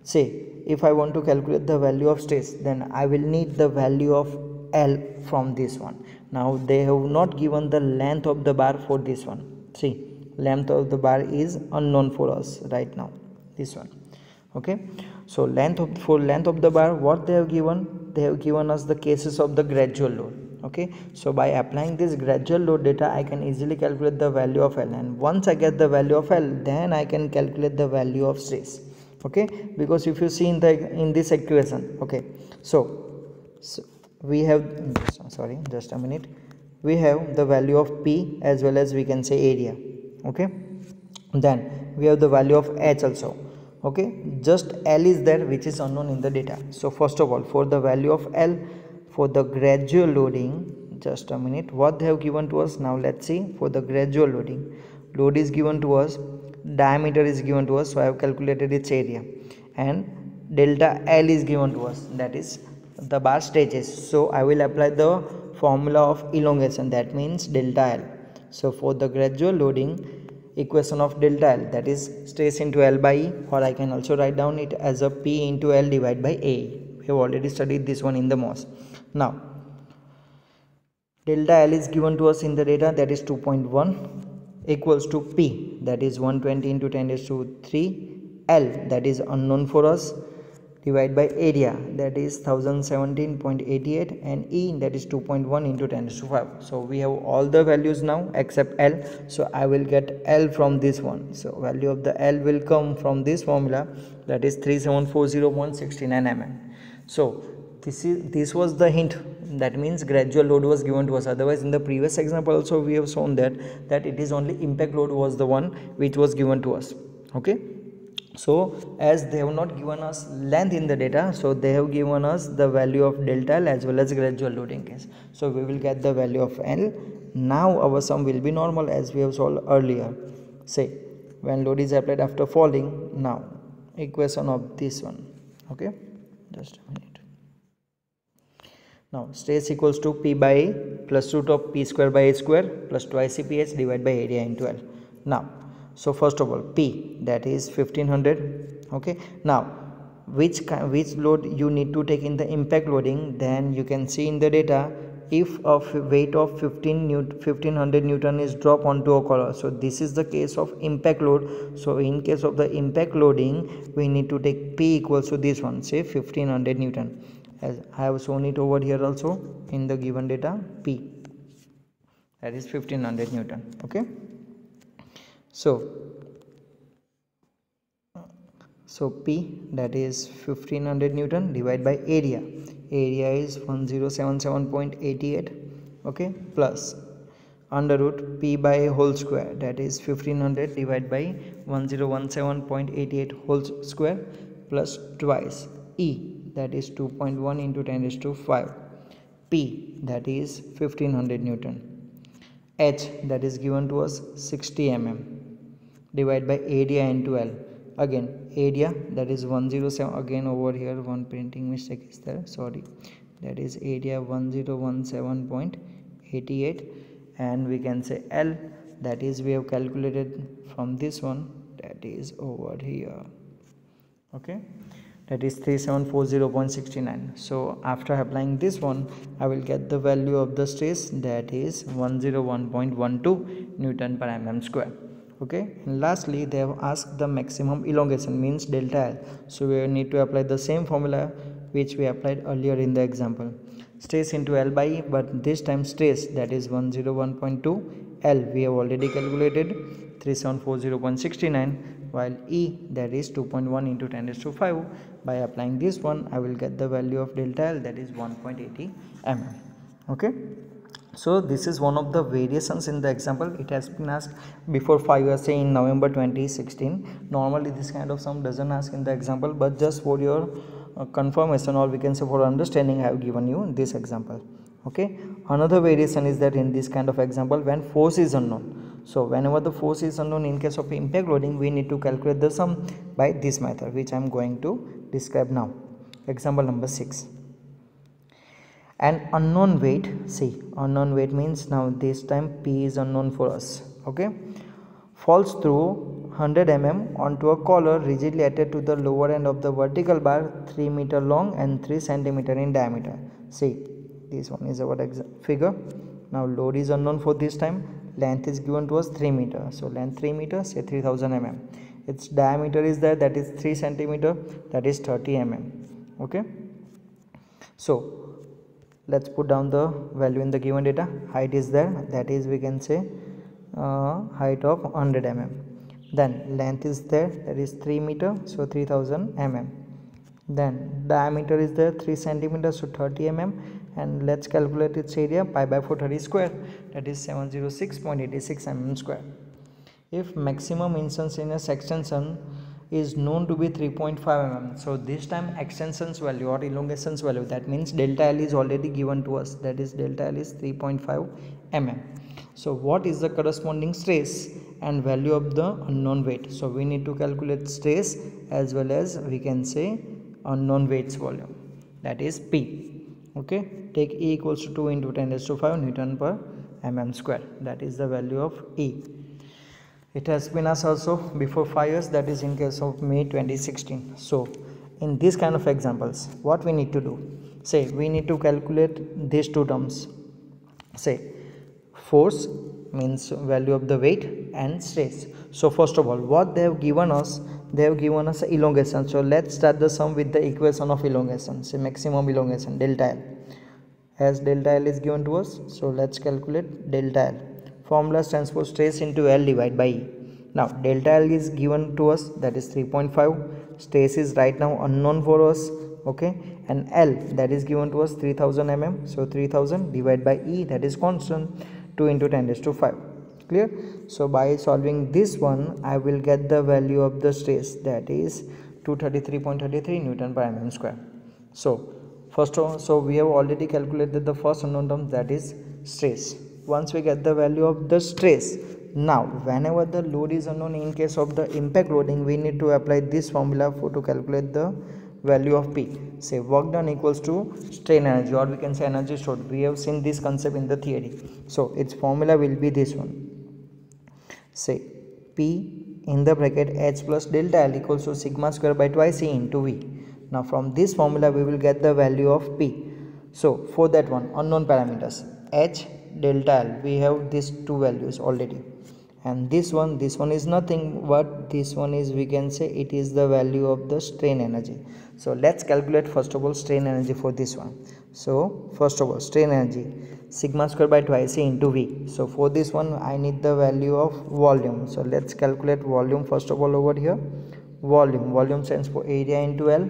Say if I want to calculate the value of stress, then I will need the value of L from this one. Now they have not given the length of the bar for this one. See, length of the bar is unknown for us right now, this one. Okay, so length of the bar, what they have given, they have given us the cases of the gradual load. Okay, so by applying this gradual load data, I can easily calculate the value of L, and once I get the value of L, then I can calculate the value of stress. okay, because if you see in this equation, okay, so we have, sorry, just a minute, we have the value of P as well as we can say area, okay, then we have the value of H also, okay, just L is there which is unknown in the data. So first of all, for the value of L, for the gradual loading, just a minute, what they have given to us, now let's see. For the gradual loading, load is given to us, diameter is given to us, so I have calculated its area, and delta L is given to us, that is the bar stretches, so I will apply the formula of elongation, that means delta L. So for the gradual loading, equation of delta L, that is stress into L by E, or I can also write down it as a P into L divided by A. We have already studied this one in the MOS. Now delta L is given to us in the data, that is 2.1 equals to P, that is 120 into 10 raised to 3, L, that is unknown for us, divided by area, that is 1017.88, and E, that is 2.1 into 10 raised to 5. So we have all the values now except L, so I will get L from this one. So value of the L will come from this formula, that is 3740.69 mm. So this was the hint, that means gradual load was given to us. Otherwise in the previous example also we have shown that it is only impact load was the one which was given to us, okay. So as they have not given us length in the data, so they have given us the value of delta L as well as gradual loading case. So we will get the value of L. Now our sum will be normal as we have solved earlier. Say when load is applied after falling, now equation of this one, okay, just a minute. Now stress equals to P by A plus root of P square by A square plus twice CPH divided by area into L. Now so first of all P, that is 1500, okay. Now which load you need to take in the impact loading, then you can see in the data, if a weight of 1500 Newton is dropped onto a collar, so this is the case of impact load. So in case of the impact loading, we need to take P equals to this one, say 1500 Newton, as I have shown it over here also in the given data. P, that is 1500 Newton, okay. So P, that is 1500 Newton divided by area is 1077.88, okay, plus under root P by whole square, that is 1500 divided by 1017.88 whole square plus twice E, that is 2.1 into 10 raised to 5, P, that is 1500 Newton, H, that is given to us 60 mm, divided by area into L. Again area, that is 107, again over here one printing mistake is there, sorry, that is area 1017.88, and we can say L, that is we have calculated from this one, that is over here, okay, that is 3740.69. so after applying this one, I will get the value of the stress, that is 101.12 Newton per mm square, okay. And lastly they have asked the maximum elongation, means delta L, so we need to apply the same formula which we applied earlier in the example, stress into L by E, but this time stress, that is 101.2, L we have already calculated 3740.69, while E, that is 2.1 into 10 raised to 5. By applying this one, I will get the value of delta L, that is 1.80 mm, okay. So this is one of the variations in the example. It has been asked before 5 years, say in November 2016. Normally this kind of sum doesn't ask in the example, but just for your confirmation, or we can say for understanding, I have given you this example, okay. Another variation is that in this kind of example, when force is unknown, so whenever the force is unknown in case of impact loading, we need to calculate the sum by this method, which I am going to describe now. Example number 6. An unknown weight, see unknown weight means now this time P is unknown for us, okay, falls through 100 mm onto a collar rigidly attached to the lower end of the vertical bar, 3 meter long and 3 centimeter in diameter. See this one is our figure. Now load is unknown for this time, length is given to us 3 meter, so length 3 meter, say 3000 mm, its diameter is there, that is 3 centimeter, that is 30 mm, okay. So let's put down the value in the given data. Height is there, that is we can say height of 100 mm, Then length is there, that is 3 meter, so 3000 mm. Then diameter is there 3 centimeters, so 30 mm. And let's calculate its area, pi by 430 square, that is 706.86 mm square. If maximum instantaneous extension is known to be 3.5 mm, so this time extensions value or elongations value, that means delta L is already given to us, that is delta L is 3.5 mm. So what is the corresponding stress and value of the unknown weight? So we need to calculate stress as well as we can say unknown weights volume, that is P. Okay, take E equals to 2 into 10 raised to 5 Newton per mm square, that is the value of E. It has been asked also before 5 years, that is in case of May 2016. So in this kind of examples, what we need to do, say we need to calculate these two terms, say force means value of the weight and stress. So first of all, what they have given us, they have given us elongation. So let's start the sum with the equation of elongation, say maximum elongation delta L. As delta L is given to us, so let's calculate delta L. Formula stands for stress into L divided by E. Now delta L is given to us, that is 3.5. Stress is right now unknown for us, okay, and L that is given to us 3000 mm, so 3000 divided by E, that is constant, 2 into 10 raised to 5. Clear? So by solving this one, I will get the value of the stress, that is 233.33 Newton per mm square. So first of all, so we have already calculated the first unknown term, that is stress. Once we get the value of the stress, now whenever the load is unknown, in case of the impact loading, we need to apply this formula for to calculate the value of P. Say work done equals to strain energy, or we can say energy stored. We have seen this concept in the theory, so its formula will be this one. Say P in the bracket H plus delta L equals to sigma square by twice E into V. Now from this formula we will get the value of P. So for that one, unknown parameters H, delta L, we have these two values already, and this one is nothing but this one is, we can say it is the value of the strain energy. So let's calculate first of all strain energy for this one. So first of all, strain energy sigma square by twice A into V. So for this one I need the value of volume. So let's calculate volume first of all over here. Volume stands for area into L.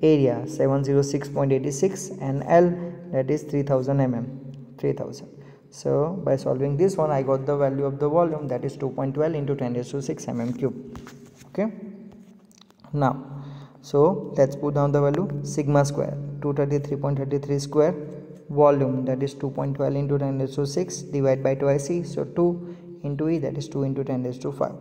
Area 706.86 and L, that is 3000 mm, 3000. So by solving this one, I got the value of the volume, that is 2.12 into 10 raised to 6 mm cube. Okay, now so let's put down the value. Sigma square 233.33 square, volume that is 2.12 into 10 raised to 6 divided by twice E, so 2 into E, that is 2 into 10 raised to 5.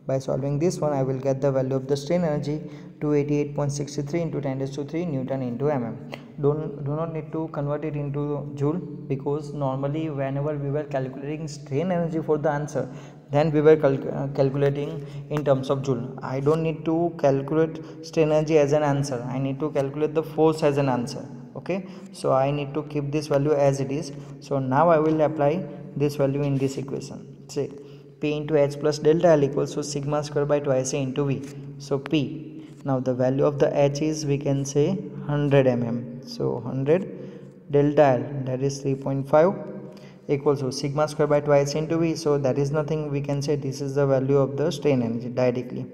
By solving this one, I will get the value of the strain energy, 288.63 into 10 raised to 3 Newton into mm. Do not need to convert it into joule, because normally whenever we were calculating strain energy for the answer, then we were calculating in terms of joule. I don't need to calculate strain energy as an answer, I need to calculate the force as an answer. Okay, so I need to keep this value as it is. So now I will apply this value in this equation. Say P into H plus delta L equals to sigma square by twice A into V. So P, now the value of the H is, we can say 100 mm. So 100 delta L, that is 3.5, equals to sigma square by twice into V. So that is nothing, we can say this is the value of the strain energy directly.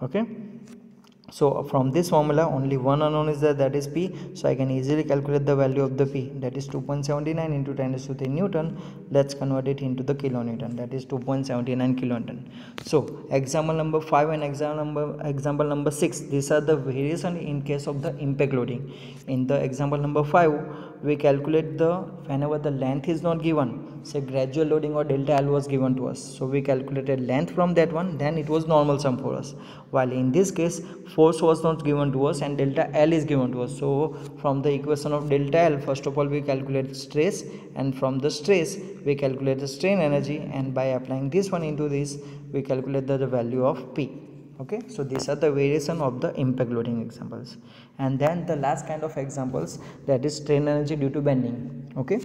Okay, so from this formula only one unknown is there, that is P. So I can easily calculate the value of the P, that is 2.79 into 10 raised to 3 Newton. Let's convert it into the kilonewton, that is 2.79 kilonewton. So example number 5 and example number 6, these are the variation in case of the impact loading. In the example number 5, we calculate the, whenever the length is not given, say gradual loading or delta L was given to us, so we calculated length from that one, then it was normal sum for us. While in this case force was not given to us and delta L is given to us, so from the equation of delta L, first of all we calculate stress, and from the stress we calculate the strain energy, and by applying this one into this we calculate the value of P. Okay, so these are the variation of the impact loading examples. And then the last kind of examples, that is strain energy due to bending. Okay,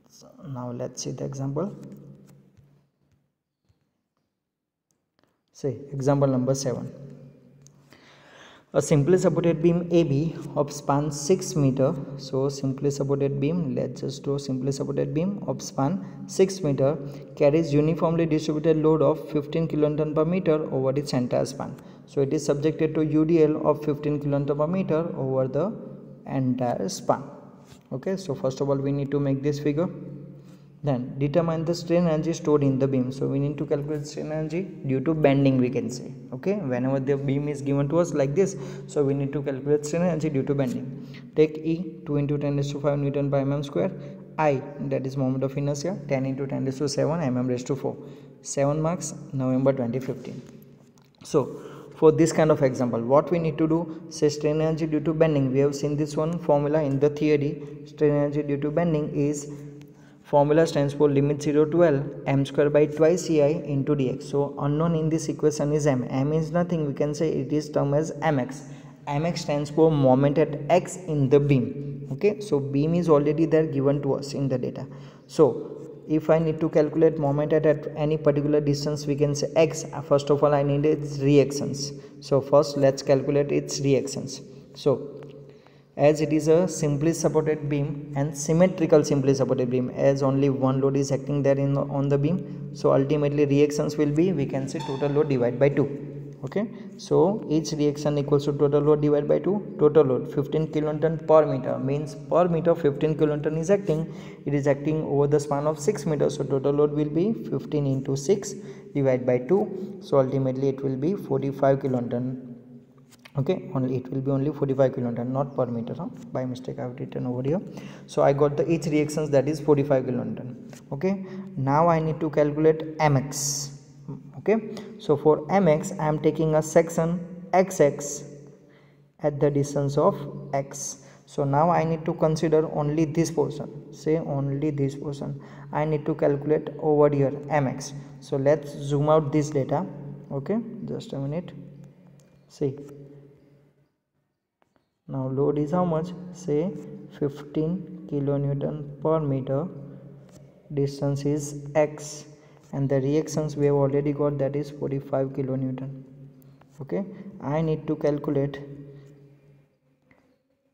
so now let's see the example. Say example number 7. A simply supported beam AB of span 6 meter. So simply supported beam, let's just draw simply supported beam of span 6 meter carries uniformly distributed load of 15 kilonewton per meter over its entire span. So it is subjected to UDL of 15 kilonewton per meter over the entire span. Okay, so first of all we need to make this figure. Then determine the strain energy stored in the beam. So we need to calculate strain energy due to bending, we can say. Okay, whenever the beam is given to us like this, so we need to calculate strain energy due to bending. Take E 2 into 10 raised to 5 Newton per mm square. I, that is moment of inertia, 10 into 10 raised to 7 mm raised to 4. 7 marks, November 2015. So for this kind of example, what we need to do, say strain energy due to bending. We have seen this one formula in the theory. Strain energy due to bending is, formula stands for limit 0 to L m square by twice EI into dx. So unknown in this equation is m. M is nothing, we can say it is termed as mx. Mx stands for moment at x in the beam. Okay, so beam is already there given to us in the data. So if I need to calculate moment at any particular distance, we can say x. First of all I need its reactions. So first let's calculate its reactions. So as it is a simply supported beam and symmetrical simply supported beam, as only one load is acting there on the beam, so ultimately reactions will be, we can say, total load divided by 2. Okay, so each reaction equals to total load divided by 2. Total load 15 kilonewton per meter, means per meter 15 kilonewton is acting. It is acting over the span of 6 meters, so total load will be 15 into 6 divided by 2. So ultimately it will be 45 kilonewton. Okay, only it will be only 45 kilonewton, not per meter. By mistake I have written over here. So I got the each reactions, that is 45 kilonewton. Okay, now I need to calculate mx. Okay, so for mx I am taking a section xx at the distance of x. So now I need to consider only this portion, say only this portion. I need to calculate over here mx. So let's zoom out this data. Okay, just a minute. See, now load is how much, say 15 kilonewton per meter, distance is x, and the reactions we have already got, that is 45 kilonewton. Okay, I need to calculate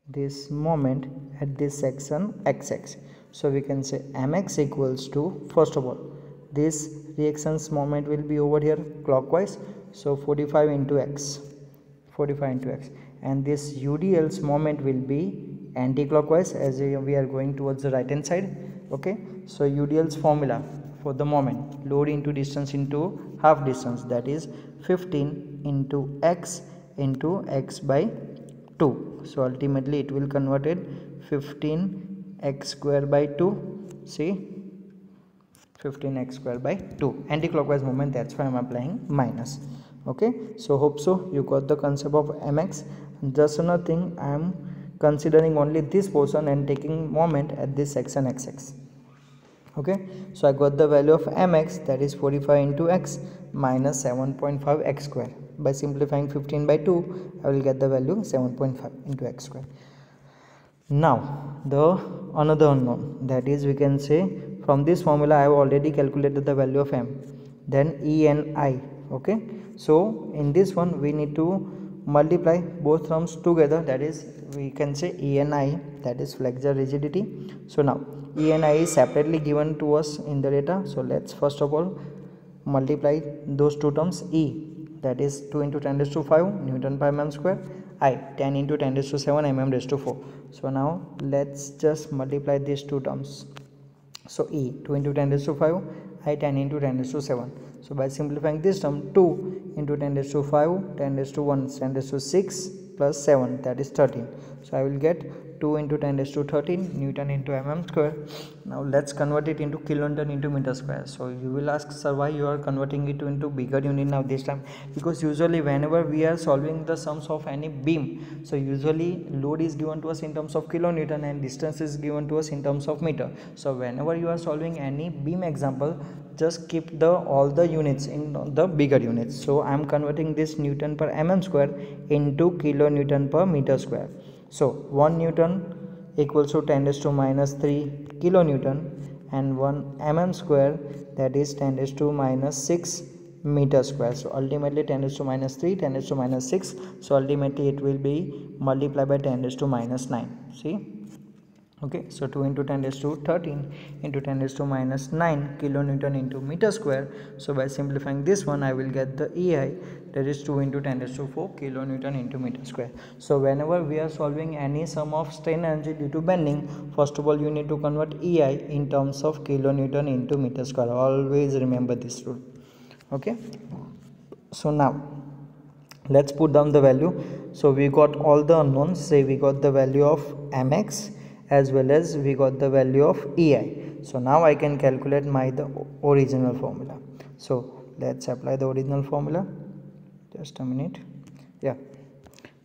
this moment at this section xx. So we can say mx equals to, first of all this reactions moment will be over here clockwise, so 45 into x, 45 into x, and this UDL's moment will be anti-clockwise as we are going towards the right hand side. Okay, so UDL's formula for the moment, load into distance into half distance, that is 15 into x by 2. So ultimately it will converted 15 x square by 2. See, 15x square by 2, anti-clockwise moment, that's why I am applying minus. Okay, so hope so you got the concept of mx. Just another thing, I am considering only this portion and taking moment at this section xx. Okay, so I got the value of mx, that is 45 into x minus 7.5 x square. By simplifying 15 by 2, I will get the value 7.5 into x square. Now the another unknown, that is, we can say from this formula I have already calculated the value of m, then E and I. Okay, so in this one we need to multiply both terms together, that is, we can say E and I, that is flexure rigidity. So now E and I is separately given to us in the data, so let's first of all multiply those two terms. E, that is 2 into 10 raised to 5 Newton per mm square, I 10 into 10 raised to 7 mm raised to 4. So now let's just multiply these two terms. So E 2 into 10 raised to 5, I 10 into 10 raised to 7. So by simplifying this term, 2 into 10 raised to 5, 10 raised to 1, 10 raised to 6 plus 7, that is 13. So I will get 2 into 10 raised to 13 Newton into mm square. Now let's convert it into kilonewton into meter square. So you will ask, sir, why you are converting it into bigger unit now this time? Because usually whenever we are solving the sums of any beam, so usually load is given to us in terms of kilonewton and distance is given to us in terms of meter. So whenever you are solving any beam example, just keep all the units in the bigger units. So I am converting this Newton per mm square into kilonewton per meter square. So 1 Newton equals to 10 raised to minus 3 kilonewton, and 1 mm square, that is 10 raised to minus 6 meter square. So ultimately 10 raised to minus 3, 10 raised to minus 6. So ultimately it will be multiplied by 10 raised to minus 9. See, okay, so 2 into 10 raised to 13 into 10 raised to minus 9 kilonewton into meter square. So by simplifying this one, I will get the EI, that is 2 into 10 raised to 4 kilonewton into meter square. So whenever we are solving any sum of strain energy due to bending, first of all you need to convert EI in terms of kilonewton into meter square. Always remember this rule. Okay, so now let's put down the value. So we got all the unknowns. Say we got the value of mx as well as we got the value of EI. So now I can calculate the original formula. So let's apply the original formula. Just a minute. Yeah.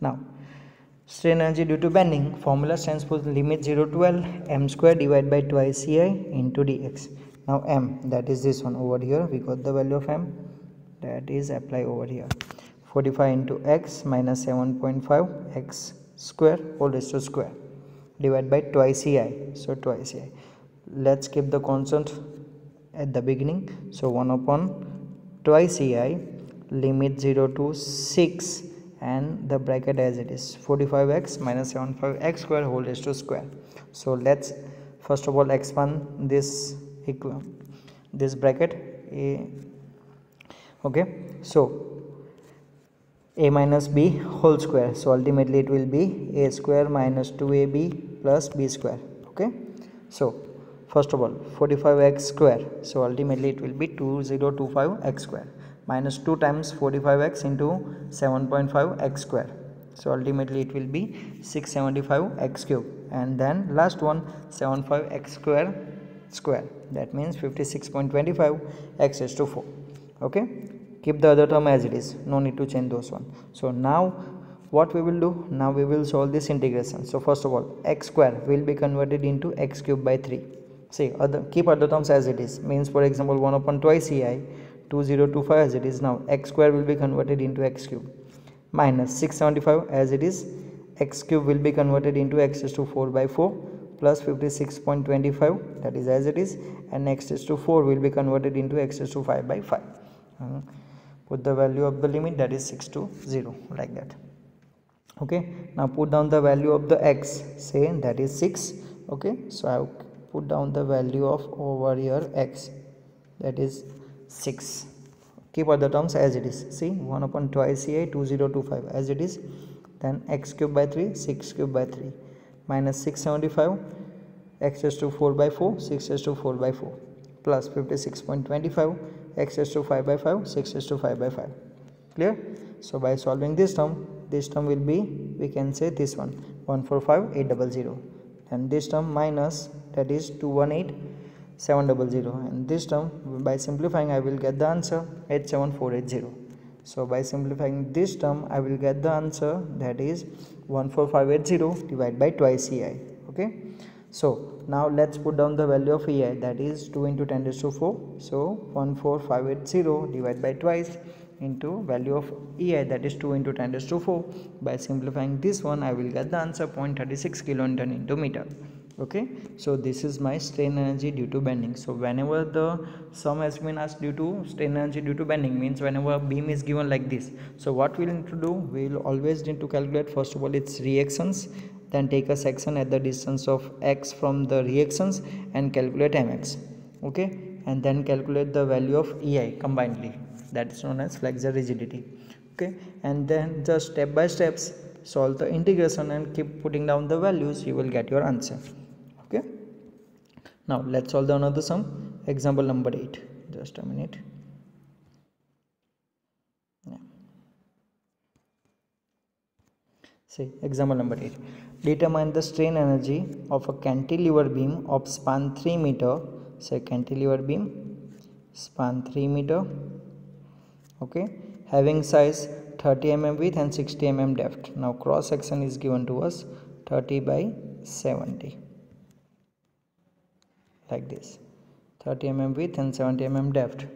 Now strain energy due to bending formula stands for limit 0 to L m square divided by twice EI into dx. Now m, that is this one over here, we got the value of m, that is apply over here. 45 into x minus 7.5 x square whole raised to square divided by twice EI. So twice EI. Let's keep the constant at the beginning. So 1 upon twice EI, limit 0 to 6 and the bracket as it is 45x minus 75x square whole raised to square. So let's first of all expand this bracket a. Okay, so a minus b whole square, so ultimately it will be a square minus 2ab plus b square. Okay, so first of all 45x square, so ultimately it will be 2025x square minus 2 times 45x into 7.5x square, so ultimately it will be 675x cube, and then last one 75x square, that means 56.25 x raised to 4. Okay, keep the other term as it is, no need to change those one. So now what we will do, now we will solve this integration. So first of all x square will be converted into x cube by 3. See, keep other terms as it is, means for example 1 upon twice EI 2025 as it is. Now x square will be converted into x cube minus 675 as it is, x cube will be converted into x raised to 4 by 4 plus 56.25, that is as it is, and x raised to 4 will be converted into x raised to 5 by 5. Put the value of the limit, that is 6 to 0, like that. Okay, now put down the value of the x, say that is 6. Okay, so I have put down the value of over here x, that is 6. Keep other terms as it is. See, 1 upon twice EI 2025 as it is, then x cube by 3, 6 cube by 3 minus 675 x raised to 4 by 4, 6 raised to 4 by 4 plus 56.25 x raised to 5 by 5, 6 raised to 5 by 5. Clear? So by solving this term will be, we can say this one 145,800, and this term minus, that is 218,700, and this term by simplifying I will get the answer 87480. So by simplifying this term I will get the answer, that is 14580 divided by twice EI. Okay, so now let's put down the value of EI, that is 2 into 10 raised to 4. So 14580 divided by twice into value of EI, that is 2 into 10 raised to 4. By simplifying this one I will get the answer 0.36 kilonewton into meter. Okay, so this is my strain energy due to bending. So whenever the sum has been asked due to strain energy due to bending, means whenever a beam is given like this, so what we need to do, we will always need to calculate first of all its reactions, then take a section at the distance of x from the reactions and calculate mx. Okay, and then calculate the value of EI combinedly, that is known as flexure rigidity. Okay, and then just step by steps solve the integration and keep putting down the values, you will get your answer. Okay, now let's solve the another sum, example number 8. Just a minute. Yeah. See, example number 8. Determine the strain energy of a cantilever beam of span 3 meter. Say cantilever beam span 3 meter. Okay, having size 30 mm width and 60 mm depth. Now cross section is given to us 30 by 70, like this, 30 mm width and 70 mm depth.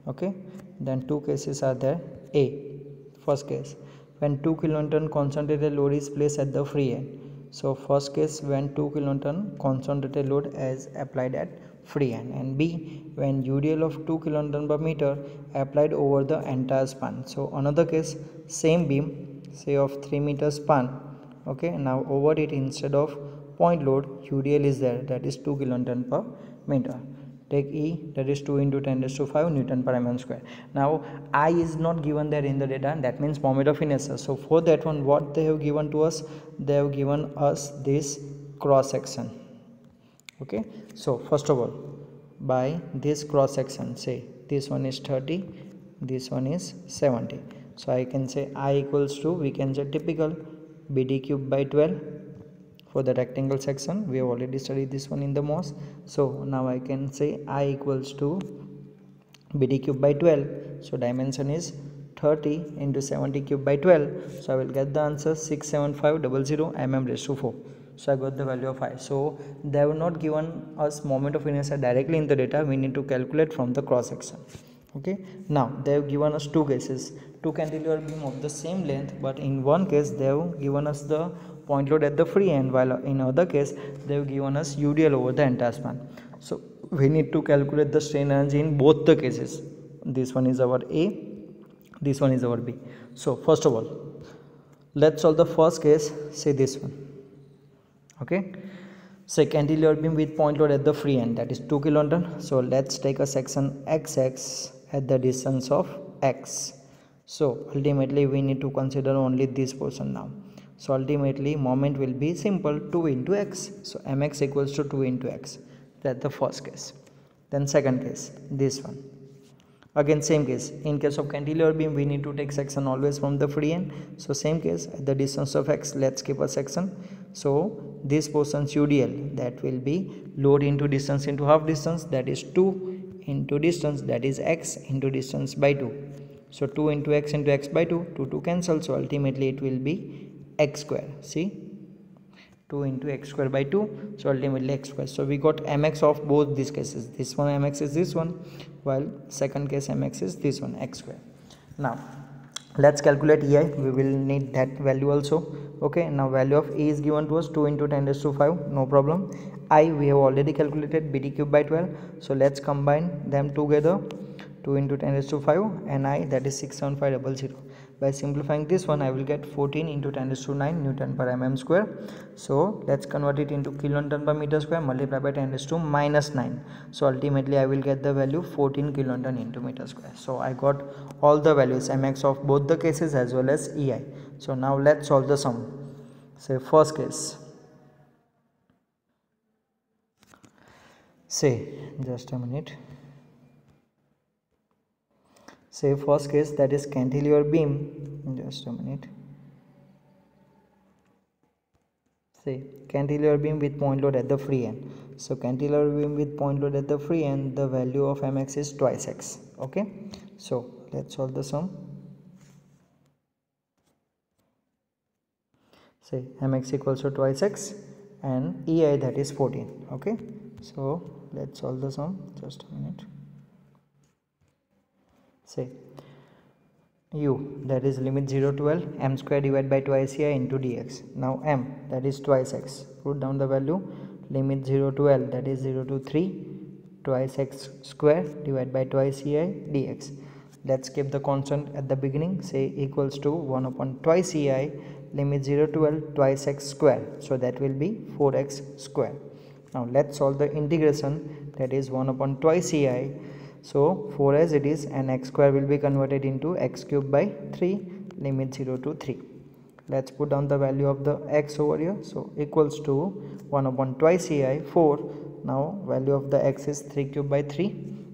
Okay, then two cases are there. A, first case, when 2 kilonewton concentrated load is placed at the free end. So first case, when 2 kilonewton concentrated load is applied at free end, and B, when UDL of 2 kilonewton per meter applied over the entire span. So another case, same beam, say of 3 meter span, okay, now over it instead of point load UDL is there, that is 2 kilonewton per meter. Take E, that is 2 into 10 raised to 5 Newton per mm square. Now I is not given there in the data, that means moment of inertia. So for that one, what they have given to us, they have given us this cross section. Okay, so first of all, by this cross section, say this one is 30, this one is 70. So I can say I equals to, we can say typical BD cube by 12 for the rectangle section. We have already studied this one in the MOS. So now I can say I equals to BD cube by 12. So dimension is 30 into 70 cube by 12. So I will get the answer 67500 mm raised to 4. So I got the value of I. So they have not given us moment of inertia directly in the data. We need to calculate from the cross section. Okay, now they have given us two cases, two cantilever beam of the same length, but in one case they have given us the point load at the free end, while in other case they have given us UDL over the entire span. So we need to calculate the strain energy in both the cases. This one is our A, this one is our B. So first of all, let's solve the first case, say this one. Okay, say cantilever beam with point load at the free end, that is 2 kilonewton. So let's take a section XX at the distance of X. So ultimately we need to consider only this portion now. So ultimately moment will be simple, 2 into X. So mx equals to 2 into X. That's the first case. Then second case, this one. Again same case, in case of cantilever beam we need to take section always from the free end. So same case, at the distance of X, let's keep a section. So this portion's UDL, that will be load into distance into half distance, that is 2 into distance, that is X into distance by 2. So 2 into X by 2, 2 cancel, so ultimately it will be X square. See, 2 into X square by 2, so ultimately X square. So we got mx of both these cases. This one mx is this one, while second case mx is this one, X square. Now let's calculate EI. We will need that value also. Okay, now value of E is given to us 2 into 10 raised to 5, no problem. I we have already calculated, BD cube by 12. So let's combine them together, 2 into 10 raised to 5, and I, that is 67500. By simplifying this one, I will get 14 into 10 raised to 9 Newton per mm square. So let's convert it into kilonewton per meter square, multiply by 10 raised to minus 9. So ultimately I will get the value 14 kilonewton into meter square. So I got all the values, mx of both the cases as well as EI. So now let's solve the sum. Say first case, say just a minute, say first case, that is cantilever beam, just a minute, say cantilever beam with point load at the free end. So cantilever beam with point load at the free end, the value of mx is twice X. Okay, so let's solve the sum. Say mx equals to twice X and EI, that is 14. Okay, so let's solve the sum, just a minute. Say u, that is limit 0 to L, m square divided by twice EI into dx. Now m, that is twice X, put down the value, limit 0 to L, that is 0 to 3 twice X square divided by twice EI dx. Let's keep the constant at the beginning, say equals to 1 upon twice EI, limit 0 to L, twice X square, so that will be 4x square. Now let's solve the integration, that is 1 upon twice EI. So 4 as it is, and x square will be converted into x cube by 3, limit 0 to 3. Let's put down the value of the x over here. So equals to 1 upon twice EI, 4. Now value of the x is 3 cube by 3.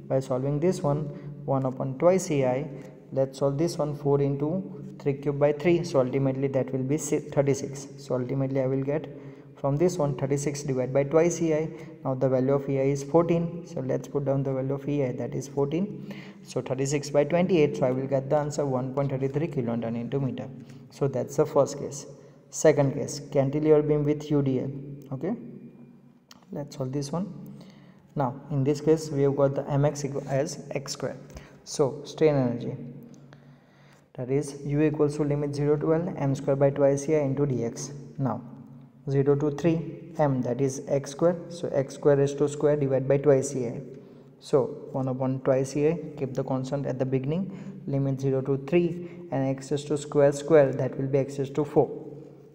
By solving this one, 1 upon twice EI, let's solve this one, 4 into 3 cube by 3. So ultimately that will be 36. So ultimately I will get from this one 36 divided by twice EI. Now the value of EI is 14. So let's put down the value of EI, that is 14. So 36 by 28. So I will get the answer 1.33 kilonewton into meter. So that's the first case. Second case, cantilever beam with UDL. Okay, let's solve this one. Now in this case we have got the mx equal as x square. So strain energy, that is u equals to limit 0 to L, m square by twice EI into dx. Now 0 to 3 m, that is x square. So x square raised to square divided by twice ei. So 1 upon twice ei, keep the constant at the beginning, limit 0 to 3, and x raised to square, that will be x raised to 4.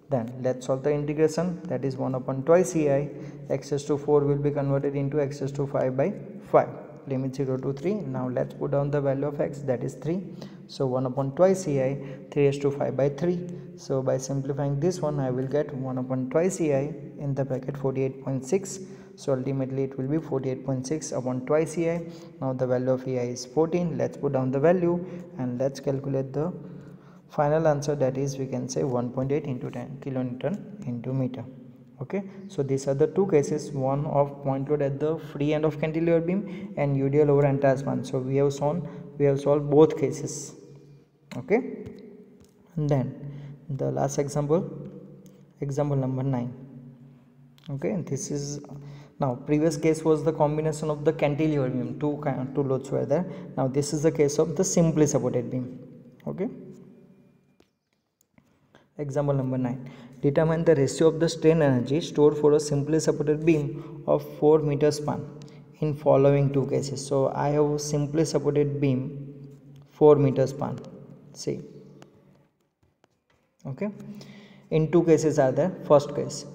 Then let's solve the integration, that is 1 upon twice ei, x raised to 4 will be converted into x raised to 5 by 5, limit 0 to 3. Now let's put down the value of x, that is 3. So 1 upon twice ei, 3 raised to 5 by 3. So by simplifying this one, I will get 1 upon twice ei in the bracket 48.6. So ultimately it will be 48.6 upon twice ei. Now the value of ei is 14. Let's put down the value and let's calculate the final answer, that is we can say 1.8 into 10 kilonewton into meter. Okay, so these are the two cases, one of point load at the free end of cantilever beam and UDL over entire span. So we have solved both cases. Okay, and then the last example number 9. Okay, this is, now previous case was the combination of the cantilever beam, two loads were there. Now this is the case of the simply supported beam. Okay, example number 9. Determine the ratio of the strain energy stored for a simply supported beam of 4 meter span in following two cases. So I have a simply supported beam 4 meter span. See, okay, in two cases are there. First case,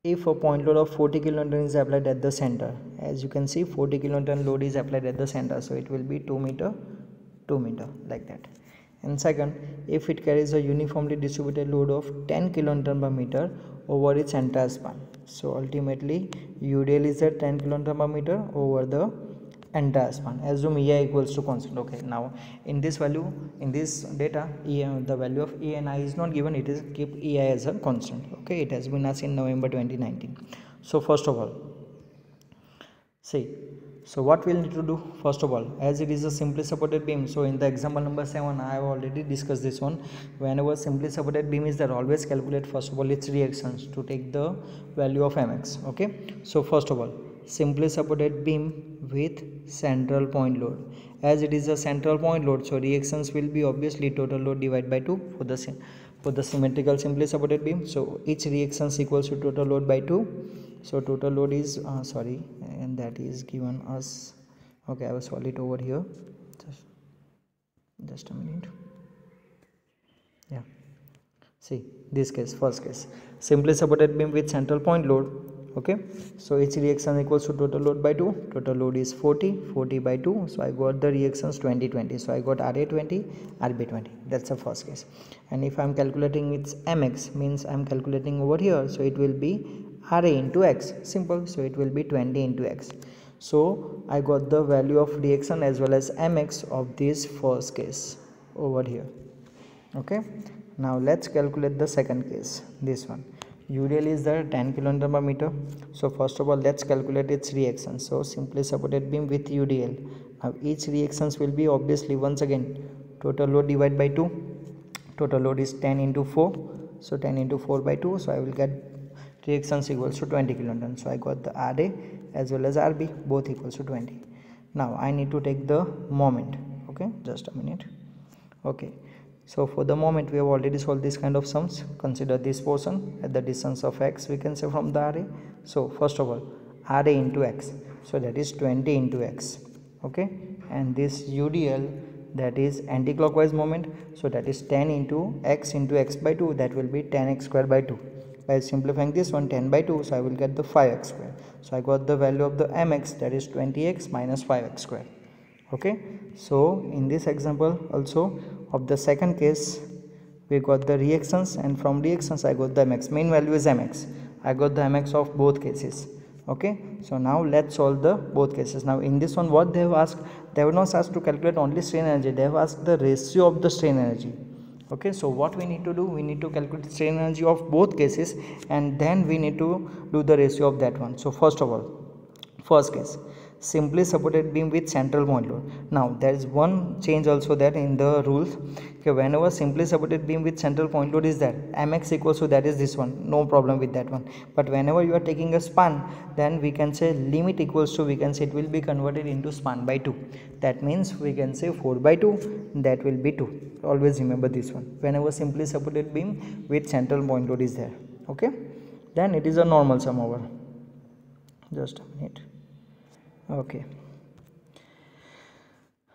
if a point load of 40 kilonewton is applied at the center, as you can see 40 kilonewton load is applied at the center, so it will be 2 meter like that. And second, if it carries a uniformly distributed load of 10 kilonewton per meter over its entire span. So ultimately UDL is at 10 kilonewton per meter over the entire span. Assume ei equals to constant. Okay, now in this value, in this data, the value of E and I is not given, it is keep ei as a constant. Okay, it has been asked in November 2019. So first of all, see, so what we'll need to do, first of all, as it is a simply supported beam, so in the example number 7 I have already discussed this one. Whenever simply supported beam is there, always calculate first of all its reactions to take the value of mx. Okay, so first of all, simply supported beam with central point load, as it is a central point load, so reactions will be obviously total load divided by 2 for the symmetrical simply supported beam. So each reactions equals to total load by 2. So total load is and that is given us, okay, I will solve it over here, just a minute. Yeah, see this case, first case, simply supported beam with central point load. Okay, so each reaction equals to total load by 2. Total load is 40 by 2, so I got the reactions 20. So I got Ra 20, Rb 20. That's the first case. And if I'm calculating its mx, means I'm calculating over here, so it will be Ra into x, simple, so it will be 20 into x. So I got the value of reaction as well as mx of this first case over here. Okay, now let's calculate the second case, this one. UDL is there 10 kilonewton per meter. So first of all, let's calculate its reaction. So simply supported beam with UDL. Now each reactions will be obviously once again total load divided by 2. Total load is 10 into 4. So 10 into 4 by 2. So I will get reactions equals to 20 kilonewton. So I got the Ra as well as Rb both equals to 20. Now I need to take the moment. Okay, just a minute. Okay, so for the moment we have already solved this kind of sums. Consider this portion at the distance of x, we can say from the Ra. So first of all, Ra into x, so that is 20 into x. Okay, and this UDL, that is anti-clockwise moment, so that is 10 into x by 2, that will be 10x square by 2. By simplifying this one, 10 by 2, so I will get the 5x square. So I got the value of the mx, that is 20x minus 5x square. Okay, so in this example also of the second case, we got the reactions, and from reactions I got the mx. Main value is mx. I got the mx of both cases. Okay, so now let's solve the both cases. Now in this one, what they have asked, they have not asked to calculate only strain energy, they have asked the ratio of the strain energy. Okay, so what we need to do, we need to calculate strain energy of both cases, and then we need to do the ratio of that one. So first of all, first case, simply supported beam with central point load. Now there is one change also there in the rules. Okay, whenever simply supported beam with central point load is there, mx equals to, that is this one, no problem with that one. But whenever you are taking a span, then we can say limit equals to, we can say it will be converted into span by 2. That means we can say 4 by 2, that will be 2. Always remember this one whenever simply supported beam with central point load is there. Okay, then it is a normal sum over. Just a minute. Okay,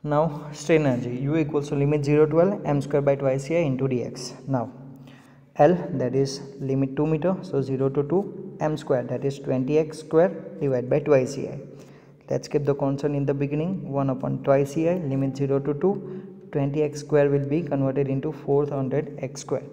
now strain energy U equals to limit 0 to L m square by twice EI into dx. Now L, that is limit 2 meter, so 0 to 2, m square, that is 20x square divided by twice EI. Let's keep the constant in the beginning, 1 upon twice EI, limit 0 to 2, 20x square will be converted into 400x square.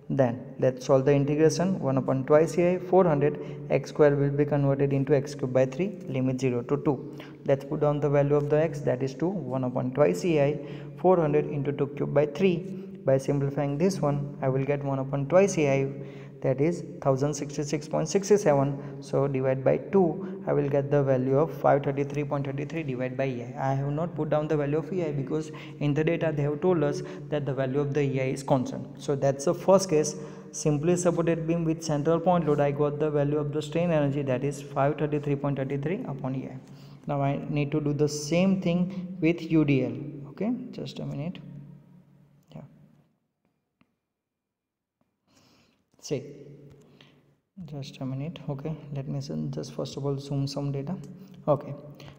Then let's solve the integration, 1 upon twice EI, 400 x square will be converted into x cube by 3, limit 0 to 2. Let's put down the value of the x, that is 2, 1 upon twice EI, 400 into 2 cube by 3. By simplifying this one, I will get 1 upon twice EI, that is 1066.67. So divide by 2, I will get the value of 533.33 divided by EI. I have not put down the value of EI because in the data they have told us that the value of the EI is constant. So that's the first case. Simply supported beam with central point load, I got the value of the strain energy, that is 533.33 upon EI. Now I need to do the same thing with UDL. Okay, just a minute. See, just a minute. Okay, let me just first of all zoom some data. Okay,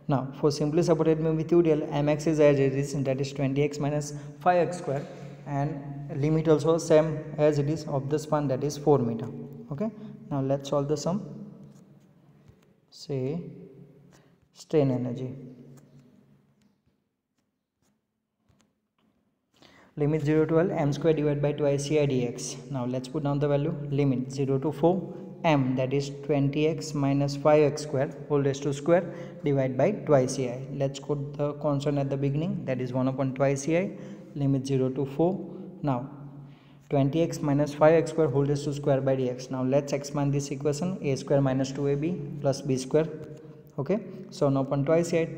now for simply supported beam with UDL, mx is as it is, that is 20x minus 5x square, and limit also same as it is of the span, that is 4 meter. Okay, now let's solve the sum. Say strain energy, limit 0 to L m square divided by twice EI dx. Now let's put down the value, limit 0 to 4 m, that is 20x minus 5x square whole raised to square divided by twice EI. Let's put the constant at the beginning, that is 1 upon twice EI, limit 0 to 4. Now 20x minus 5x square whole raised to square by dx. Now let's expand this equation, a square minus 2ab plus b square. Okay, so 1 upon twice EI,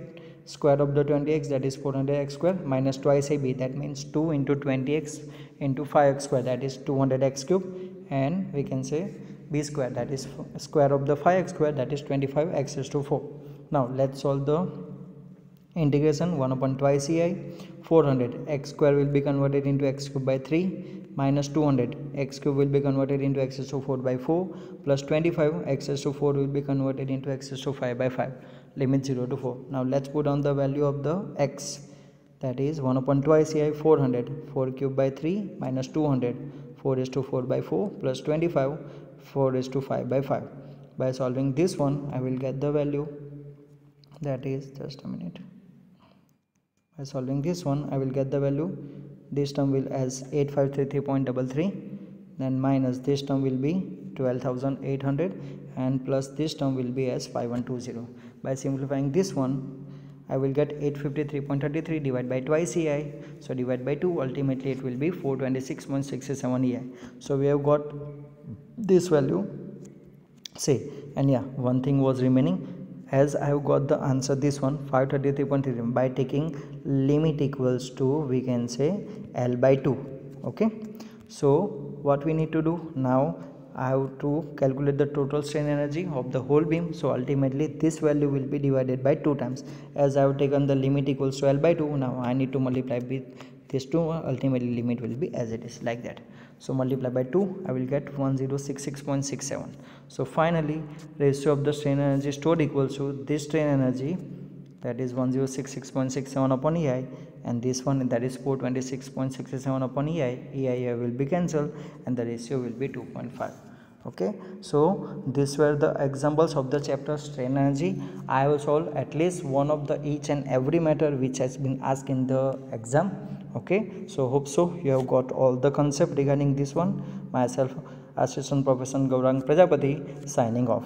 square of the 20x, that is 400x square, minus twice ab, that means 2 into 20x into 5x square, that is 200x cube, and we can say b square, that is square of the 5x square, that is 25x raised to 4. Now let's solve the integration, 1 upon twice EI, 400 x square will be converted into x cube by 3, minus 200 x cube will be converted into x raised to 4 by 4, plus 25 x raised to 4 will be converted into x raised to 5 by 5, limit 0 to 4. Now let's put on the value of the x, that is 1 upon twice EI, 400, 4 cube by 3 minus 200, 4 raised to 4 by 4, plus 25, 4 raised to 5 by 5. By solving this one, I will get the value, that is, just a minute. By solving this one, I will get the value, this term will as 8533.33, then minus this term will be 12,800, and plus this term will be as 5120. By simplifying this one, I will get 853.33 divided by twice EI, so divide by 2, ultimately it will be 426.67 EI. So we have got this value. See, and yeah, one thing was remaining, as I have got the answer, this one 533.3, by taking limit equals to, we can say, L by 2. Okay, so what we need to do now, I have to calculate the total strain energy of the whole beam. So ultimately this value will be divided by 2 times, as I have taken the limit equals to L by 2. Now I need to multiply with this 2, ultimately limit will be as it is, like that. So multiply by 2, I will get 1066.67. So finally ratio of the strain energy stored equals to this strain energy, that is 1066.67 upon EI, and this one, that is 426.67 upon EI. EI will be cancelled and the ratio will be 2.5. Okay, so these were the examples of the chapter strain energy. I have solved at least one of the each and every matter which has been asked in the exam. Okay, so hope so you have got all the concept regarding this one. Myself, Assistant Professor Gaurang Prajapati, signing off.